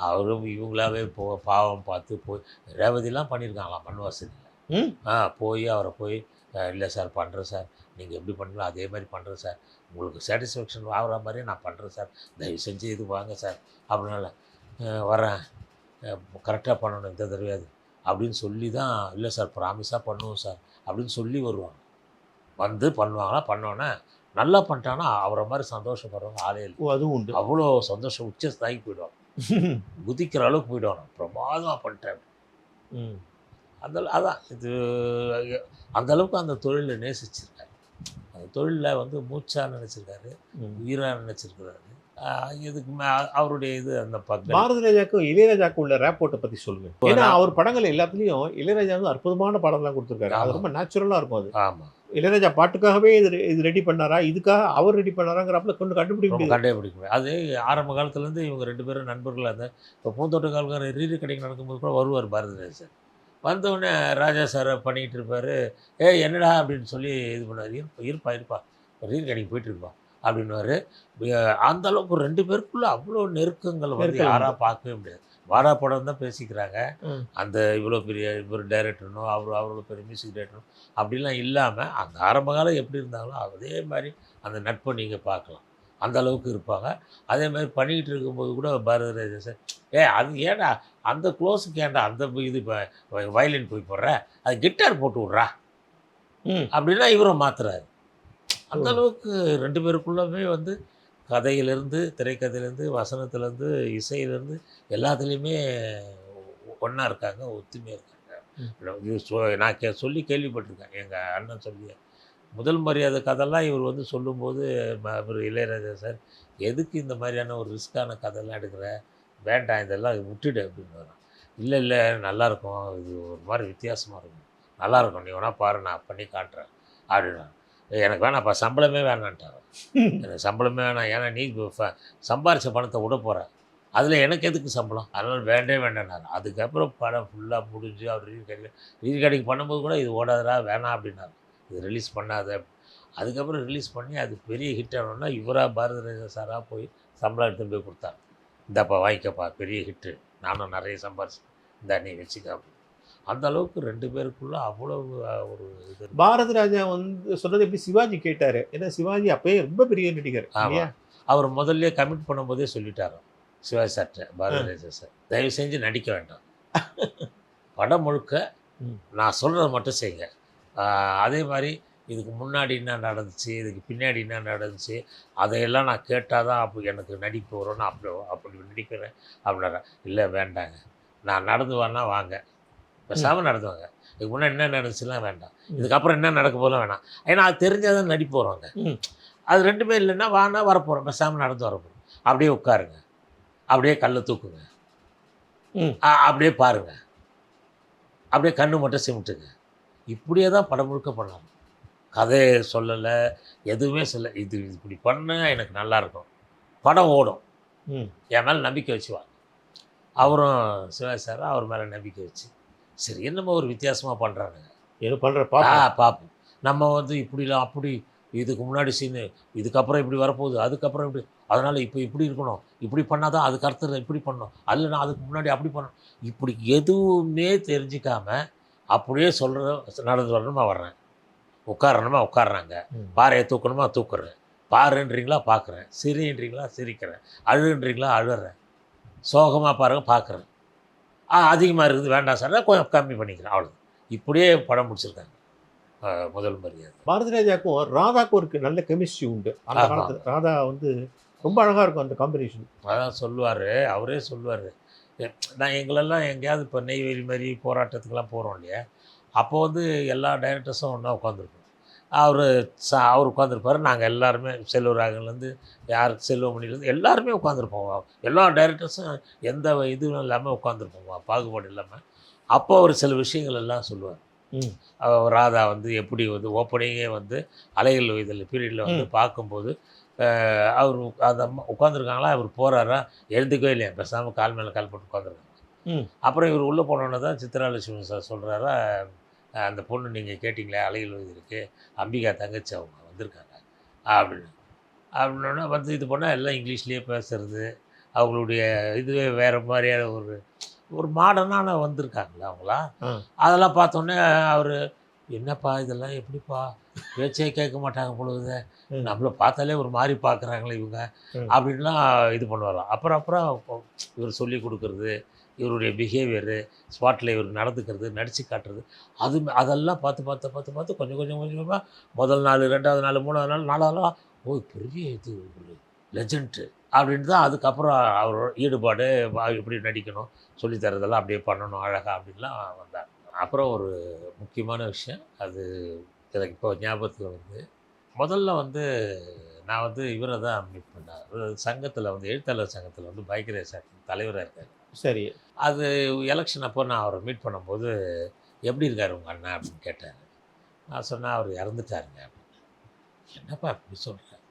அவரும் இவங்களாவே பாவம் பார்த்து போய் ரேவதிலாம் பண்ணியிருக்காங்களாம் மண் வாசனையில். போய் அவரை போய் இல்லை சார் பண்ணுறேன் சார், நீங்கள் எப்படி பண்ணுங்களோ அதே மாதிரி பண்ணுறேன் சார், உங்களுக்கு சாட்டிஸ்ஃபேக்ஷன் ஆகிற மாதிரியே நான் பண்ணுறேன் சார், தயவு செஞ்சு இது வாங்க சார், அப்படின்னால வரேன் கரெக்டாக பண்ணணும் இந்த தடவையாது அப்படின்னு சொல்லி தான், இல்லை சார் ப்ராமிஸாக பண்ணுவோம் சார் அப்படின்னு சொல்லி வருவாங்க. வந்து பண்ணுவாங்களா, பண்ணோன்னே நல்லா பண்ணிட்டாங்கன்னா அவரை மாதிரி சந்தோஷப்படுறவங்க ஆளே இல்லை. அதுவும் உண்டு. அவ்வளோ சந்தோஷம் உச்ச ஸ்தாய்க்கு போயிடுவாங்க, குதிக்கிற அளவுக்கு போயிடுவாங்க, பிரமாதமாக பண்ணிட்டேன். அதான் இது அந்த அளவுக்கு அந்த தொழிலை நேசிச்சிருக்காரு, அந்த தொழிலில் வந்து மூச்சாக நினச்சிருக்காரு, உயிராக நினச்சிருக்கிறாரு. இதுக்கு அவருடைய இது அந்த பாரதி ராஜாக்கும் இளையராஜாக்கும் உள்ள ரேப்போர்ட்டை பற்றி சொல்லுங்க. ஏன்னா அவர் படங்கள் எல்லாத்துலேயும் இளையராஜா வந்து அற்புதமான படம்லாம் கொடுத்துருக்காரு, அது ரொம்ப நேச்சுரலாக இருக்கும். அது ஆமாம், இளையராஜா பாட்டுக்காகவே இது ரெடி பண்ணாரா, இதுக்காக அவர் ரெடி பண்ணாராங்கிறப்பல கொண்டு கண்டுபிடிக்க முடியும். அது ஆரம்ப காலத்துலேருந்து இவங்க 2 பேரும் நண்பர்களாக இருந்தால், இப்போ பூந்தோட்ட காவல்காரன் ரீ ரெக்கார்டிங் நடக்கும்போது கூட வருவார் பாரதிராஜா சார். வந்தவுடனே ராஜா சாரை பண்ணிக்கிட்டு இருப்பார், என்னடா அப்படின்னு சொல்லி இது பண்ணார், இருப்பா ரீ ரெக்கார்டிங் போயிட்டுருப்பா அப்படின்னுவார். அந்த அளவுக்கு 2 பேருக்குள்ளே அவ்வளோ நெருக்கங்கள் வந்து யாராக பார்க்கவே முடியாது. வாடா படம் தான் பேசிக்கிறாங்க, அந்த இவ்வளோ பெரிய இவர் டைரக்டர்னோ அவரோட பெரிய மியூசிக் டைரக்டரும் அப்படிலாம் இல்லாமல் அந்த ஆரம்ப காலம் எப்படி இருந்தாங்களோ அதே மாதிரி அந்த நட்பை நீங்கள் பார்க்கலாம், அந்த அளவுக்கு இருப்பாங்க. அதே மாதிரி பண்ணிக்கிட்டு இருக்கும்போது கூட பாரதிராஜா சார், அது ஏன்டா அந்த க்ளோஸுக்கு ஏன்டா அந்த இது இப்போ வயலின் போய் போடுற, அது கிட்டார் போட்டு விட்றா அப்படின்னா இவரை மாற்றுறாரு. அந்த அளவுக்கு 2 பேருக்குள்ளவே வந்து கதையிலேருந்து திரைக்கதையிலேருந்து வசனத்துலேருந்து இசையிலேருந்து எல்லாத்துலேயுமே ஒன்றா இருக்காங்க, ஒத்துமையாக இருக்காங்க. நான் சொல்லி கேள்விப்பட்டிருக்கேன், எங்கள் அண்ணன் சொல்லி முதல் மரியாதை கதைலாம் இவர் வந்து சொல்லும்போது இவர் இளையராஜா சார், எதுக்கு இந்த மாதிரியான ஒரு ரிஸ்க்கான கதைலாம் எடுக்கிற, வேண்டாம் இதெல்லாம் விட்டுடு அப்படின்னு வரும். இல்லை நல்லாயிருக்கும், இது ஒரு மாதிரி வித்தியாசமாக இருக்கும், நல்லாயிருக்கும், நீ வேணா பாரு நான் பண்ணி காட்டுறேன் அப்படின்னா. எனக்கு வேணாம்ப்பா, சம்பளமே வேணான்ட்டாங்க, எனக்கு சம்பளமே வேணாம், ஏன்னா நீ சம்பாரித்த பணத்தை விட போகிற, அதில் எனக்கு எதுக்கு சம்பளம், அதனால் வேண்டாம். அதுக்கப்புறம் படம் ஃபுல்லாக முடிஞ்சு அவர் ரீரெக்கார்டிங் பண்ணும்போது கூட இது ஓடாதரா வேணாம் அப்படின்னாரு, இது ரிலீஸ் பண்ணாத. அதுக்கப்புறம் ரிலீஸ் பண்ணி அது பெரிய ஹிட் ஆனோன்னா இவராக பாரதிராஜா சாராக போய் சம்பளம் எடுத்துன்னு போய் கொடுத்தாங்க, இந்தாப்பா வாங்கிக்கப்பா பெரிய ஹிட்டு, நானும் நிறைய சம்பாரிச்சேன், இந்தா நீ வச்சுக்க. அந்த அளவுக்கு 2 பேருக்குள்ள அவ்வளவு ஒரு இது. பாரதி ராஜா வந்து சொல்றது எப்படி சிவாஜி கேட்டாரு, ஏன்னா சிவாஜி அப்பயே ரொம்ப பெரிய நடிகர். அவர் முதல்ல கமிட் பண்ணும்போதே சொல்லிட்டாரோ சிவாஜி சார்ட்ட, பாரதிராஜா சார் தயவு செஞ்சு நடிக்க வேண்டாம், படம் முழுக்க நான் சொல்கிறத மட்டும் செய்யுங்க, அதே மாதிரி இதுக்கு முன்னாடி என்ன நடந்துச்சு இதுக்கு பின்னாடி என்ன நடந்துச்சு அதையெல்லாம் நான் கேட்டால் தான் அப்போ எனக்கு நடிப்பு வரும், நான் அப்படி நடிக்கிறேன் அப்படின்னா. இல்லை வேண்டாங்க, நான் நடந்து வரனா வாங்க, பேசாமல் நடத்துவாங்க, இதுக்கு முன்னாடி என்ன நடந்துச்சுலாம் வேண்டாம், இதுக்கப்புறம் என்ன நடக்க போகலாம் வேணாம், ஏன்னா அது தெரிஞ்சால் தான் நடிப்பு வருவாங்க, அது 2மே இல்லைன்னா வானா வரப்போகிறோம், பேசாமல் நடந்து வரப்போகிறோம், அப்படியே உட்காருங்க, அப்படியே கல்லை தூக்குங்க, அப்படியே பாருங்கள், அப்படியே கண்ணு மட்டும் சிமிட்டுங்க, இப்படியே தான் படம் முழுக்க பண்ணலாம், கதையை சொல்லலை எதுவுமே சொல்ல, இது இப்படி பண்ணால் எனக்கு நல்லாயிருக்கும், படம் ஓடும், என் மேலே நம்பிக்கை வச்சுவாங்க. அவரும் சிவாஜி சார் அவர் மேலே நம்பிக்கை வச்சு சரி என்னமோ ஒரு வித்தியாசமாக பண்ணுறாங்க, எது பண்ணுற பார்ப்போம், நம்ம வந்து இப்படிலாம் அப்படி இதுக்கு முன்னாடி சீனு, இதுக்கப்புறம் இப்படி வரப்போகுது, அதுக்கப்புறம் இப்படி, அதனால் இப்போ இப்படி இருக்கணும், இப்படி பண்ணால் தான் அதுக்கு அர்த்தம் இப்படி பண்ணணும், அதில் நான் அதுக்கு முன்னாடி அப்படி பண்ணணும், இப்படி எதுவுமே தெரிஞ்சிக்காமல் அப்படியே நடந்து வரணுமா வர்றேன், உட்காரணுமா உட்காடுறாங்க, பாறையை தூக்கணுமா தூக்குறேன், பாருன்றீங்களா பார்க்குறேன், சிரின்றீங்களா சிரிக்கிறேன், அழுன்றீங்களா அழுறேன், சோகமாக பாருங்கள் பார்க்குறேன், அதிகமாக இருக்குது வேண்டாம் சார் கொஞ்சம் கம்மி பண்ணிக்கிறேன், அவ்வளோ இப்படியே படம் முடிச்சிருக்காங்க. முதல் மரியாதை. பாரதி ராஜாக்கும் ராதாக்கும் ஒரு நல்ல கெமிஸ்ட்ரி உண்டு. அந்த ஆமா. காலத்துல ராதா வந்து ரொம்ப அழகா இருக்கும் அந்த காம்பினேஷன். அதான் சொல்லுவார், அவரே சொல்லுவார். நான் எங்களெல்லாம் எங்கேயாவது இப்போ நெய்வேலி மாதிரி போராட்டத்துக்கெல்லாம் போகிறோம் இல்லையா, அப்போ வந்து எல்லா டைரக்டர்ஸும் ஒன்றா உட்காந்துருப்போம். அவர் அவர் உட்காந்துருப்பார், நாங்கள் எல்லாருமே செல்வராகன்லேருந்து யார் செல்வமணிலேருந்து எல்லாருமே உட்காந்துருப்போம். எல்லா டைரக்டர்ஸும் எந்த இதுவும் இல்லாமல் உட்காந்துருப்போம், பாகுபாடு இல்லாமல். அப்போ அவர் சில விஷயங்கள் எல்லாம் சொல்லுவார். ராதா வந்து எப்படி வந்து ஓப்பனிங்கே வந்து அலைகள் இதழ் பீரியடில் வந்து பார்க்கும்போது அவர் அந்த உட்காந்துருக்காங்களா, அவர் போகிறாரா, எழுந்துக்கவே இல்லையா, பேசாமல் கால் மேலே கால் போட்டு உட்காந்துருக்காங்க. அப்புறம் இவர் உள்ளே போனோன்னே தான் சித்ராலட்சுமி சார் சொல்கிறாரா, அந்த பொண்ணு நீங்கள் கேட்டிங்களே அலைகள் இருக்கு, அம்பிகா தங்கச்சி அவங்க வந்திருக்காங்க அப்படின்னு. அப்படின்னா வந்து இது பண்ணால் எல்லாம் இங்கிலீஷ்லேயே பேசுறது, அவங்களுடைய இதுவே வேறு மாதிரியான ஒரு மாடர்னான வந்திருக்காங்களா அவங்களா. அதெல்லாம் பார்த்தோன்னே அவர், என்னப்பா இதெல்லாம் எப்படிப்பா, பேச்சே கேட்க மாட்டாங்க பொழுது, நம்மளை பார்த்தாலே ஒரு மாதிரி பார்க்குறாங்களே இவங்க அப்படின்லாம் இது பண்ணுவாராம். அப்புறம் இவர் சொல்லி கொடுக்குறது, இவருடைய பிஹேவியரு, ஸ்பாட்டில் இவர் நடந்துக்கிறது, நடித்து காட்டுறது, அதெல்லாம் பார்த்து கொஞ்சம் கொஞ்சமாக முதல் நாள், 2வது நாள், 3வது நாள், 4வது நாள், ஓ பெரிய இது ஒரு லெஜண்ட்டு அப்படின்னு தான். அதுக்கப்புறம் அவரோட ஈடுபாடு, எப்படி நடிக்கணும் சொல்லி தரதெல்லாம் அப்படியே பண்ணணும் அழகாக அப்படின்லாம் வந்தார். அப்புறம் ஒரு முக்கியமான விஷயம், அது எனக்கு இப்போ ஞாபகத்தில் வந்து, முதல்ல வந்து நான் வந்து இவரை தான் மீட் பண்ணேன். சங்கத்தில் வந்து எழுத்தாளர் சங்கத்தில் வந்து பாக்கியராஜ் சார் தலைவராக இருக்கார். சரி. அது எலெக்ஷன் அப்போ நான் அவரை மீட் பண்ணும்போது, எப்படி இருக்கார் உங்கள் அண்ணன் அப்படின்னு கேட்டார். நான் சொன்னேன், அவர் இறந்துட்டாருங்க அப்படின்னு. என்னப்பா அப்படி சொல்கிறேன்,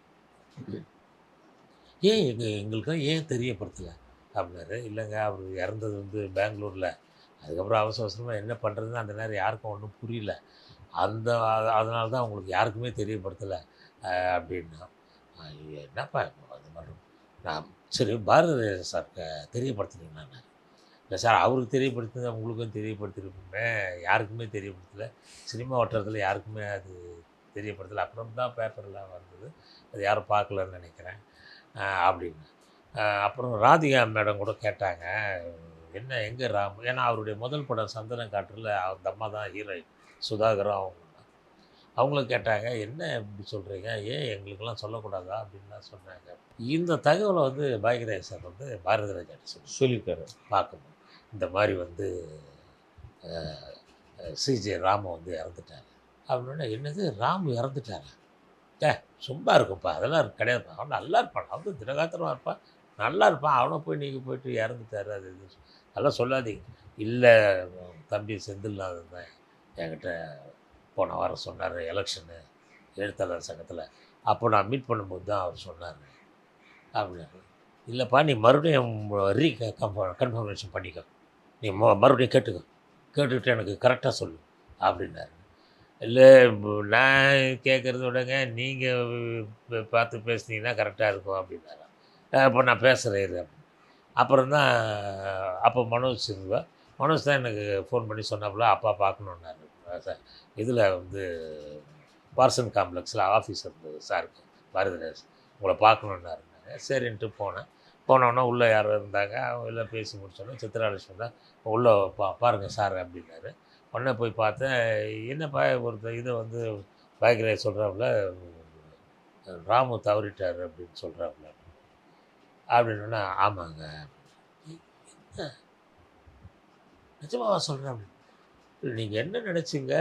ஏன் எங்களுக்கும் ஏன் தெரியப்படுத்தலை அப்படின்னாரு. இல்லைங்க, அவர் இறந்தது வந்து பெங்களூரில், அதுக்கப்புறம் அவசரமாக என்ன பண்ணுறதுன்னு அந்த நேரம் யாருக்கும் ஒன்றும் புரியல, அதனால தான் உங்களுக்கு யாருக்குமே தெரியப்படுத்தலை அப்படின்னா. என்னப்பா அது மாதிரி நான் சரி பாரதி சார் தெரியப்படுத்துனீங்கண்ணா. இல்லை சார், அவருக்கு தெரியப்படுத்துனது உங்களுக்கும் தெரியப்படுத்திருப்போமே, யாருக்குமே தெரியப்படுத்தலை, சினிமா வட்டாரத்தில் யாருக்குமே அது தெரியப்படுத்தலை, அப்புறம் தான் பேப்பரில் வந்தது, அது யாரும் பார்க்கலன்னு நினைக்கிறேன் அப்படின்னு. அப்புறம் ராதிகா மேடம் கூட கேட்டாங்க, என்ன எங்கே ராம், ஏன்னா அவருடைய முதல் படம் சந்தன காற்றில் அந்த அம்மா தான் ஹீரோயின், சுதாகரும் அவங்களும் கேட்டாங்க, என்ன இப்படி சொல்கிறீங்க, ஏன் எங்களுக்கெல்லாம் சொல்லக்கூடாதா அப்படின்லாம் சொன்னாங்க. இந்த தகவலை வந்து பாக்கியராஜ் சார் வந்து பாரதி ராஜாட்ட சொல்லியிருக்காரு. பார்க்கணும், இந்த மாதிரி வந்து சிஜே ராமு வந்து இறந்துட்டாங்க அப்படின்னா. என்னது ராமு இறந்துட்டாங்க, சும்மா இருக்கும்ப்பா, அதெல்லாம் கிடையாதுப்பா, அவன் நல்லா இருப்பான், அவன் தினகாத்திரமாக இருப்பான், நல்லா இருப்பான், அவனை போய் நீங்கள் போய்ட்டு இறந்துட்டாரு அது இது அதெல்லாம் சொல்லாதீங்க. இல்லை தம்பி செந்தில்நாதன் தான் என்கிட்ட போன வாரம் சொன்னார், எலெக்ஷனு எழுத்தாளர் சங்கத்தில், அப்போ நான் மீட் பண்ணும்போது தான் அவர் சொன்னார் அப்படின்னாரு. இல்லைப்பா, நீ மறுபடியும் கன்ஃபர்மேஷன் பண்ணிக்கோ, நீ மறுபடியும் கேட்டுக்கிட்டு எனக்கு கரெக்டாக சொல்லு அப்படின்னாரு. இல்லை நான் கேட்குறத விடங்க நீங்கள் பார்த்து பேசுனீங்கன்னா கரெக்டாக இருக்கும் அப்படின்னாரு. அப்போ நான் பேசுகிறேன் அப்படின்னு. அப்புறம் தான் அப்போ மனோஜ் தான் எனக்கு ஃபோன் பண்ணி சொன்னாப்புல, அப்பா பார்க்கணுன்னாரு சார், இதில் வந்து பார்சன் காம்ப்ளெக்ஸில் ஆஃபீஸ் இருந்தது சாருக்கு பாரதிராஜ், உங்களை பார்க்கணுன்னாரு. சரின்ட்டு போனோன்னா உள்ளே யாரும் இருந்தாங்க, அவங்க எல்லாம் பேசி முடிச்சோன்னே சித்ராலட்சுமி தான் உள்ளே பாருங்கள் சார் அப்படின்னாரு. உடனே போய் பார்த்தேன், என்னப்பா ஒரு இதை வந்து பாக்கியராஜ் சொல்கிறாப்புல, ராமு தவறிட்டார் அப்படின்னு சொல்கிறாப்புல அப்படின்னா. ஆமாங்க, என்ன நிஜமாவா சொல்கிறேன் அப்படின்னு. நீங்கள் என்ன நினச்சிங்க,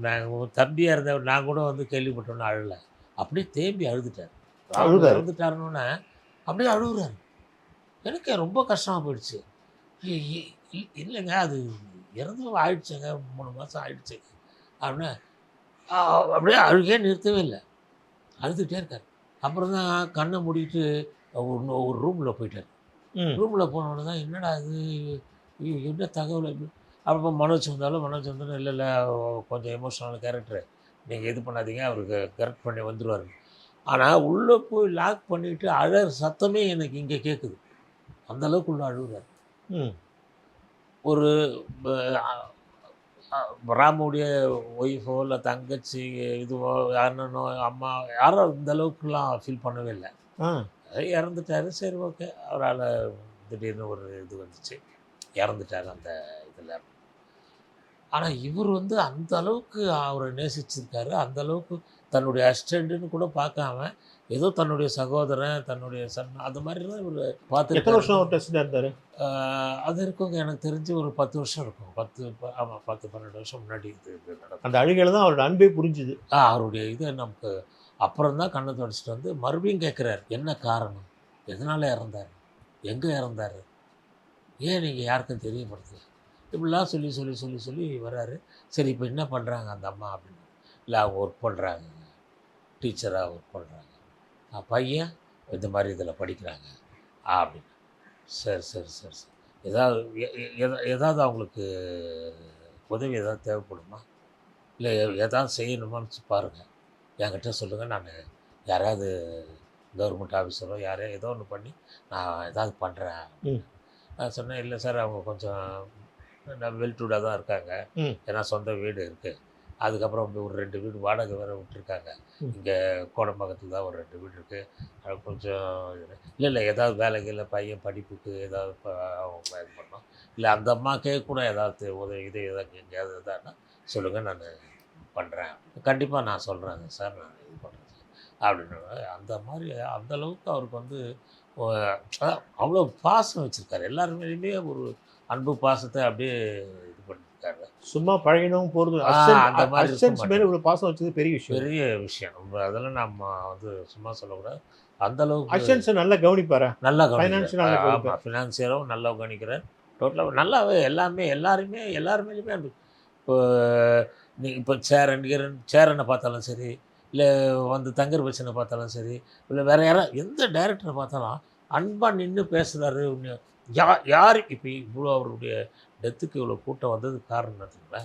நாங்கள் தம்பியாக இருந்தவர் நான் கூட வந்து கேள்விப்பட்டோன்னு அழலை, அப்படியே தேம்பி அழுதுட்டார். அழுதுட்டாருன்னொன்னே அப்படியே அழுகுறாரு. எனக்கு ரொம்ப கஷ்டமாக போயிடுச்சு. இல்லைங்க, அது இறந்து ஆயிடுச்சுங்க, 3 மாதம் ஆயிடுச்சுங்க அப்படின்னா. அப்படியே அழுகே நிறுத்தவே இல்லை, அழுதுகிட்டே இருக்கார். அப்புறம் தான் கண்ணை மூடிட்டு ஒரு ரூமில் போயிட்டார். ரூமில் போனோன்னு தான் என்னடா இது என்ன தகவல் எப்படி. அப்போ மனோஜ் வந்தாலும் இல்லை கொஞ்சம் எமோஷனல் கேரக்டரு, நீங்கள் இது பண்ணாதீங்க, அவருக்கு கரெக்ட் பண்ணி வந்துடுவார். ஆனால் உள்ளே போய் லாக் பண்ணிவிட்டு அழற சத்தமே எனக்கு இங்கே கேட்குது, அந்தளவுக்கு உள்ள அழுகுறார். ஒரு ராமுடைய ஒய்ஃபோ இல்லை தங்கச்சி இதுவோ அண்ணனோ அம்மா யாரோ இந்த அளவுக்குலாம் ஃபீல் பண்ணவே இல்லை. இறந்துட்டார், சரி ஓகே, அவரால் திடீர்னு ஒரு இது வந்துச்சு, இறந்துட்டார் அந்த இதில். ஆனால் இவர் வந்து அந்த அளவுக்கு அவரை நேசிச்சிருக்காரு. அந்த அளவுக்கு தன்னுடைய அசிஸ்டண்ட்டுன்னு கூட பார்க்காம, ஏதோ தன்னுடைய சகோதரன், தன்னுடைய சன் அந்த மாதிரி தான் இவர் எத்தனை பார்த்துருக்காரு. வருஷம் அவர் டெஸ்டாக இருந்தார்? அது இருக்குங்க, எனக்கு தெரிஞ்சு ஒரு 10 வருஷம் இருக்கும். 10 ஆமாம் 10, 12 வருஷம் முன்னாடி இது நடக்கும். அந்த அழுகையில் தான் அவரோட அன்பே புரிஞ்சுது. அவருடைய இது நமக்கு அப்புறம் தான் கண்ணை தொடச்சிட்டு வந்து மறுபடியும் கேட்குறாரு, என்ன காரணம்? எதனால் இறந்தார்? எங்கே இறந்தார்? ஏன் நீங்கள் யாருக்கும் தெரியப்படுத்தல? இப்படிலாம் சொல்லி சொல்லி சொல்லி சொல்லி வர்றாரு. சரி இப்போ என்ன பண்ணுறாங்க அந்த அம்மா அப்படின்னு. இல்லை அவங்க ஒர்க் பண்ணுறாங்க, டீச்சராக ஒர்க் பண்ணுறாங்க. பையன் இந்த மாதிரி இதில் படிக்கிறாங்க அப்படின்னு. சரி சரி சரி சரி, ஏதாவது ஏதாவது அவங்களுக்கு உதவி ஏதாவது தேவைப்படுமா, இல்லை ஏதாவது செய்யணுமான்னு பாருங்கள், என்கிட்ட சொல்லுங்கள், நான் யாராவது கவர்மெண்ட் ஆஃபீஸரோ யாரையோ ஏதோ ஒன்று பண்ணி நான் ஏதாவது பண்ணுறேன். நான் சொன்னேன், இல்லை சார் அவங்க கொஞ்சம் வெல் டுடாக தான் இருக்காங்க. ஏன்னா சொந்த வீடு இருக்குது. அதுக்கப்புறம் ஒரு 2 வீடு வாடகை வேறு விட்டுருக்காங்க. இங்கே கோடம்பாக்கத்தில் தான் ஒரு 2 வீடு இருக்குது. அது கொஞ்சம் இல்லை ஏதாவது வேலைக்கு இல்லை பையன் படிப்புக்கு ஏதாவது அவங்க இது பண்ணோம். இல்லை அந்த அம்மாக்கே கூட ஏதாவது உதவி இது எதாவது எங்கேயாவது எதான்னா சொல்லுங்கள், நான் பண்ணுறேன். கண்டிப்பாக நான் சொல்கிறேங்க சார், நான் இது பண்ணுறேன் சார் அப்படின்னு. அந்த மாதிரி அந்தளவுக்கு அவருக்கு வந்து அவ்வளோ பாசம் வச்சுருக்காரு. எல்லாருமேலேயுமே ஒரு அன்பு பாசத்தை அப்படியே இது பண்ணியிருக்காரு. சும்மா பழகினவும் போகிறது. அந்த மாதிரி அசிஸ்டன்ஸ் மேலே இவ்வளோ பாசம் வச்சது பெரிய விஷயம். பெரிய விஷயம். அதெல்லாம் நம்ம வந்து சும்மா சொல்லக்கூடாது. அந்த அளவுக்கு அசிஸ்டன்ஸை நல்லா கவனிப்பாரா? நல்லா Financial நல்லா கவனிக்கிறார். கவனிப்பார். ஆமாம், ஃபினான்சியரும் நல்லா கவனிக்கிறார். டோட்டலாக நல்லாவே எல்லாருமேலுமே அன்பு. இப்போ இப்போ சேரனை பார்த்தாலும் சரி, இல்லை வந்து தங்கர் பச்சனை பார்த்தாலும் சரி, இல்லை வேறு யாராவது எந்த டைரக்டரை பார்த்தாலும் அன்பாக நின்று பேசுகிறாரு. யார் இப்போ இவ்வளோ அவருடைய டெத்துக்கு இவ்வளோ கூட்டம் வந்ததுக்கு காரணம் பார்த்தீங்களா?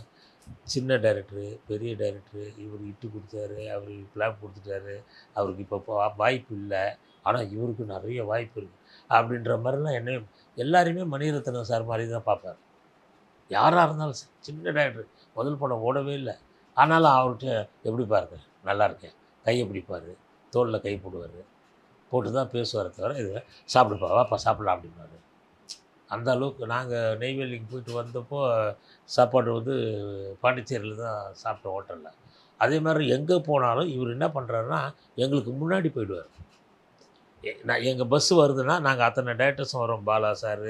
சின்ன டைரக்டரு, பெரிய டைரக்டரு, இவர் இட்டு கொடுத்தாரு, அவர் ஃப்ளாப் கொடுத்துட்டாரு, அவருக்கு இப்போ வாய்ப்பு இல்லை, ஆனால் இவருக்கு நிறைய வாய்ப்பு இருக்குது அப்படின்ற மாதிரிலாம் என்னையும் எல்லாரையுமே மணிரத்னம் சார் மாதிரி தான் பார்ப்பார். யாராக இருந்தாலும் சரி, சின்ன டைரக்டர் முதல் படம் ஓடவே இல்லை, ஆனாலும் அவர்கிட்ட எப்படி பாருங்க நல்லா இருக்கேன், கையை பிடிப்பார், தோளில் கை போடுவார், போட்டு தான் பேசுவார். தவிர இது சாப்பிடுப்பா வாப்பா சாப்பிடலாம் அப்படின்னாரு. அந்த அளவுக்கு நாங்கள் நெய்வேலிக்கு போயிட்டு வந்தப்போ சாப்பாடு வந்து பாண்டிச்சேரியில் தான் சாப்பிட்டோம் ஹோட்டலில். அதே மாதிரி எங்கே போனாலும் இவர் என்ன பண்ணுறாருன்னா எங்களுக்கு முன்னாடி போயிடுவார். எங்கள் பஸ்ஸு வருதுன்னா நாங்கள் அத்தனை டேரக்டர்ஸும் வரோம். பாலா சார்,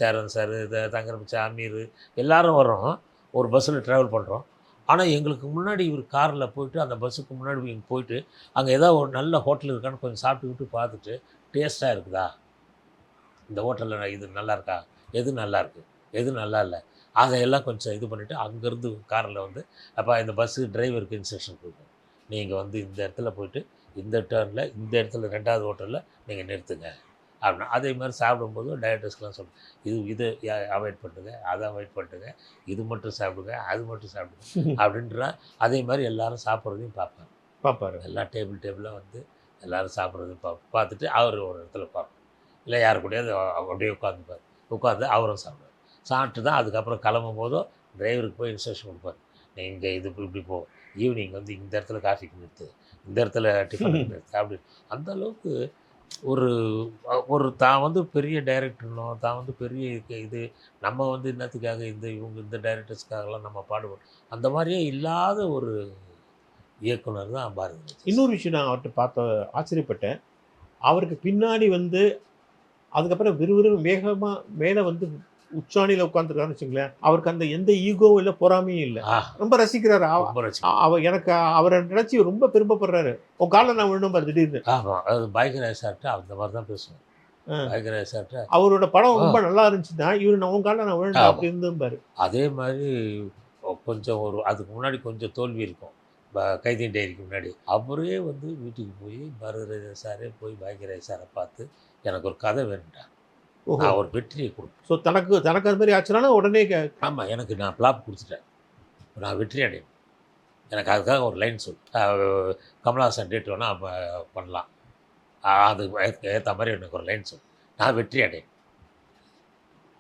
சேரன் சார், தங்கரபிச்சா, அமீர் எல்லாரும் வரோம். ஒரு பஸ்ஸில் ட்ராவல் பண்ணுறோம். ஆனால் எங்களுக்கு முன்னாடி இவர் காரில் போயிட்டு அந்த பஸ்ஸுக்கு முன்னாடி இங்கே போயிட்டு அங்கே ஏதாவது ஒரு நல்ல ஹோட்டல் இருக்கான்னு கொஞ்சம் சாப்பிட்டுக்கிட்டு பார்த்துட்டு, டேஸ்ட்டாக இருக்குதா, இந்த ஹோட்டலில் இது நல்லா இருக்கா, எது நல்லா இருக்குது, எது நல்லா இல்லை, அதையெல்லாம் கொஞ்சம் இது பண்ணிவிட்டு அங்கேருந்து காரில் வந்து அப்போ இந்த பஸ்ஸு டிரைவருக்கு இன்ஸ்ட்ரக்ஷன் கொடுக்கும், நீங்கள் வந்து இந்த இடத்துல போயிட்டு இந்த டேர்னில் இந்த இடத்துல 2வது ஹோட்டலில் நீங்கள் நிறுத்துங்க அப்படின்னா. அதே மாதிரி சாப்பிடும்போது டைரக்டர்ஸ்க்கெலாம் சொல்லுங்கள், இதை அவாய்ட் பண்ணுங்க, அதை அவாய்ட் பண்ணுங்க, இது மட்டும் சாப்பிடுங்க, அது மட்டும் சாப்பிடுங்க அப்படின்றா. அதே மாதிரி எல்லோரும் சாப்பிட்றதையும் பார்ப்பார். எல்லா டேபிளாக வந்து எல்லோரும் சாப்பிட்றதையும் பார்த்துட்டு அவர் ஒரு இடத்துல பார்ப்பார். இல்லை யாரு கூடயாவது அப்படியே உட்காந்து அவரும் சாப்பிடுவார். சாப்பிட்டு தான் அதுக்கப்புறம் கிளம்பும் போதும் டிரைவருக்கு போய் இன்ஸ்ட்ரக்ஷன் கொடுப்பார், நீங்கள் இது இப்படி போ, ஈவினிங் வந்து இந்த இடத்துல காஃபிக்கு நிறுத்து, இந்த இடத்துல டிஃபனுக்கு நிறுத்து அப்படி. அந்த அளவுக்கு ஒரு தான் வந்து பெரிய டைரக்டர்னோ தான் வந்து பெரிய இது நம்ம வந்து என்னத்துக்காக இந்த டைரக்டர்ஸ்க்காகலாம் நம்ம பாடுபடும் அந்த மாதிரியே இல்லாத ஒரு இயக்குனர் தான் பாரதி. இன்னொரு விஷயம் நான் அவர்கிட்ட ஆச்சரியப்பட்டேன். அவருக்கு பின்னாடி வந்து அதுக்கப்புறம் வேகமாக மேலே வந்து உச்சாணியில் உட்காந்துருக்காருன்னு வச்சுங்களேன். அவருக்கு அந்த எந்த ஈகோவும் இல்லை, பொறாமையும் இல்லை. ரொம்ப ரசிக்கிறாரு. எனக்கு அவரை நினச்சி ரொம்ப பெருமைப்படுறாரு. உன் காலில் நான் விழணும் பாரு திடீர்னு. ஆமாம், அது பாக்யராஜ் சார்ட்ட அந்த மாதிரி தான் பேசுவேன். பாக்யராஜ் சார்ட்ட அவரோட படம் ரொம்ப நல்லா இருந்துச்சுன்னா இவர் உன் காலில் நான் விழணும் அப்படி இருந்தும் பாரு. அதே மாதிரி கொஞ்சம் அதுக்கு முன்னாடி கொஞ்சம் தோல்வி இருக்கும். கைதி டைரிக்கு முன்னாடி அவரே வந்து வீட்டுக்கு போய் பாரதிராஜா சாரே போய் பாக்யராஜ் சாரை பார்த்து எனக்கு ஒரு கதை வேணுட்டார், நான் ஒரு வெற்றியை கொடுப்பேன். ஸோ தனக்கு அது மாதிரி ஆச்சுன்னா உடனே ஆமாம், எனக்கு நான் ஃப்ளாப் கொடுத்துட்டேன், நான் வெற்றி அடையணும், எனக்கு அதுக்காக ஒரு லைன் சொல், கமல்ஹாசன் டேட் வேணால் பண்ணலாம், அது ஏற்ற மாதிரி எனக்கு ஒரு லைன் சொல், நான் வெற்றி அடையணும்.